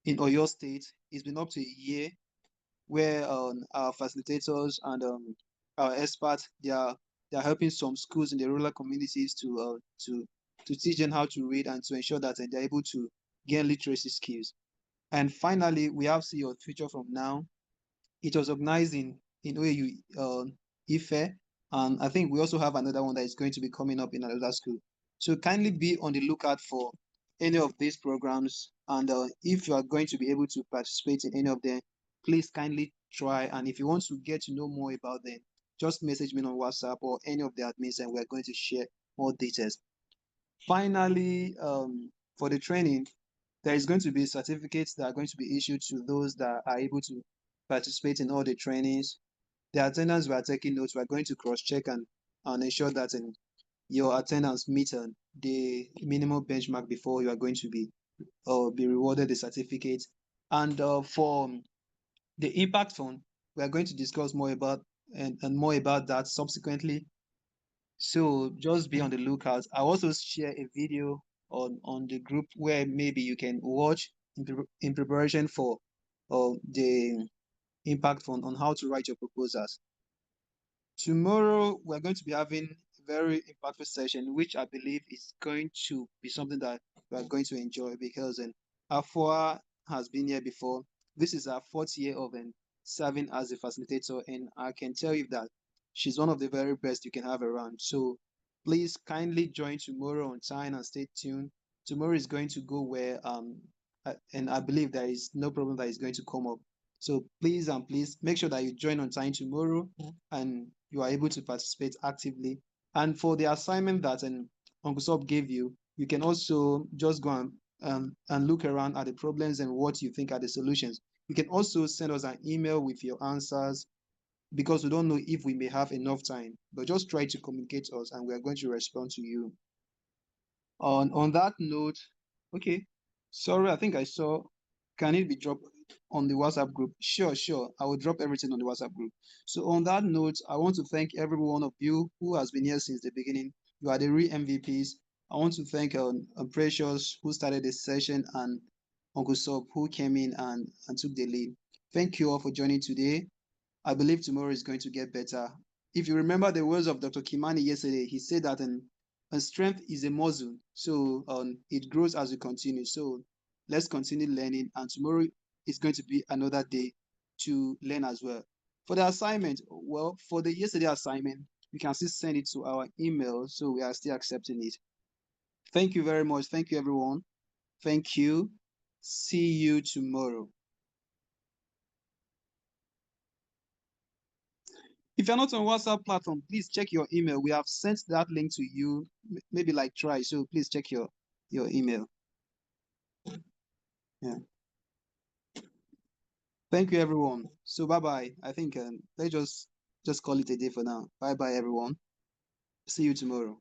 Oyo State. It's been up to a year, where our facilitators and our experts they are helping some schools in the rural communities to teach them how to read, and to ensure that they're able to gain literacy skills. And finally, we have See Your Future From Now. It was organized in OAU Ife, and I think we also have another one that is going to be coming up in another school. So kindly be on the lookout for any of these programs, and if you are going to be able to participate in any of them, please kindly try. And if you want to get to know more about them, just message me on WhatsApp or any of the admins, and we're going to share more details. Finally, for the training, there is going to be certificates that are going to be issued to those that are able to participate in all the trainings. The attendance, we are taking notes. We are going to cross-check and ensure that your attendance meets the minimum benchmark before you are going to be rewarded the certificate. And for the impact fund, we are going to discuss more about and more about that subsequently. So just be on the lookout. I'll also share a video on the group where maybe you can watch in preparation for the impact fund on how to write your proposals. Tomorrow, we're going to be having a very impactful session, which I believe is going to be something that we are going to enjoy, because Afua has been here before. This is our 4th year of serving as a facilitator, and I can tell you that she's one of the very best you can have around. So please kindly join tomorrow on time and stay tuned. Tomorrow is going to go where and I believe there is no problem that is going to come up. So please make sure that you join on time tomorrow, and you are able to participate actively. And for the assignment that Uncle Sob gave you, you can also just go and look around at the problems and what you think are the solutions. You can also send us an email with your answers, because we don't know if we may have enough time, but just try to communicate to us and we are going to respond to you. On that note, okay, sorry, I think I saw, can it be dropped on the WhatsApp group? Sure, I will drop everything on the WhatsApp group. So on that note, I want to thank every one of you who has been here since the beginning. You are the real MVPs. I want to thank Precious, who started this session, and Uncle Sob, who came in and took the lead. Thank you all for joining today. I believe tomorrow is going to get better. If you remember the words of Dr. Kimani yesterday, he said that strength is a muscle, so it grows as we continue. So let's continue learning, and tomorrow is going to be another day to learn as well. For the assignment, well, for the yesterday assignment, you can still send it to our email, so we are still accepting it. Thank you very much. Thank you, everyone. Thank you. See you tomorrow. If you're not on WhatsApp platform, please check your email. We have sent that link to you, maybe like try. So please check your email. Yeah. Thank you, everyone. So bye-bye. I think let's just call it a day for now. Bye-bye, everyone. See you tomorrow.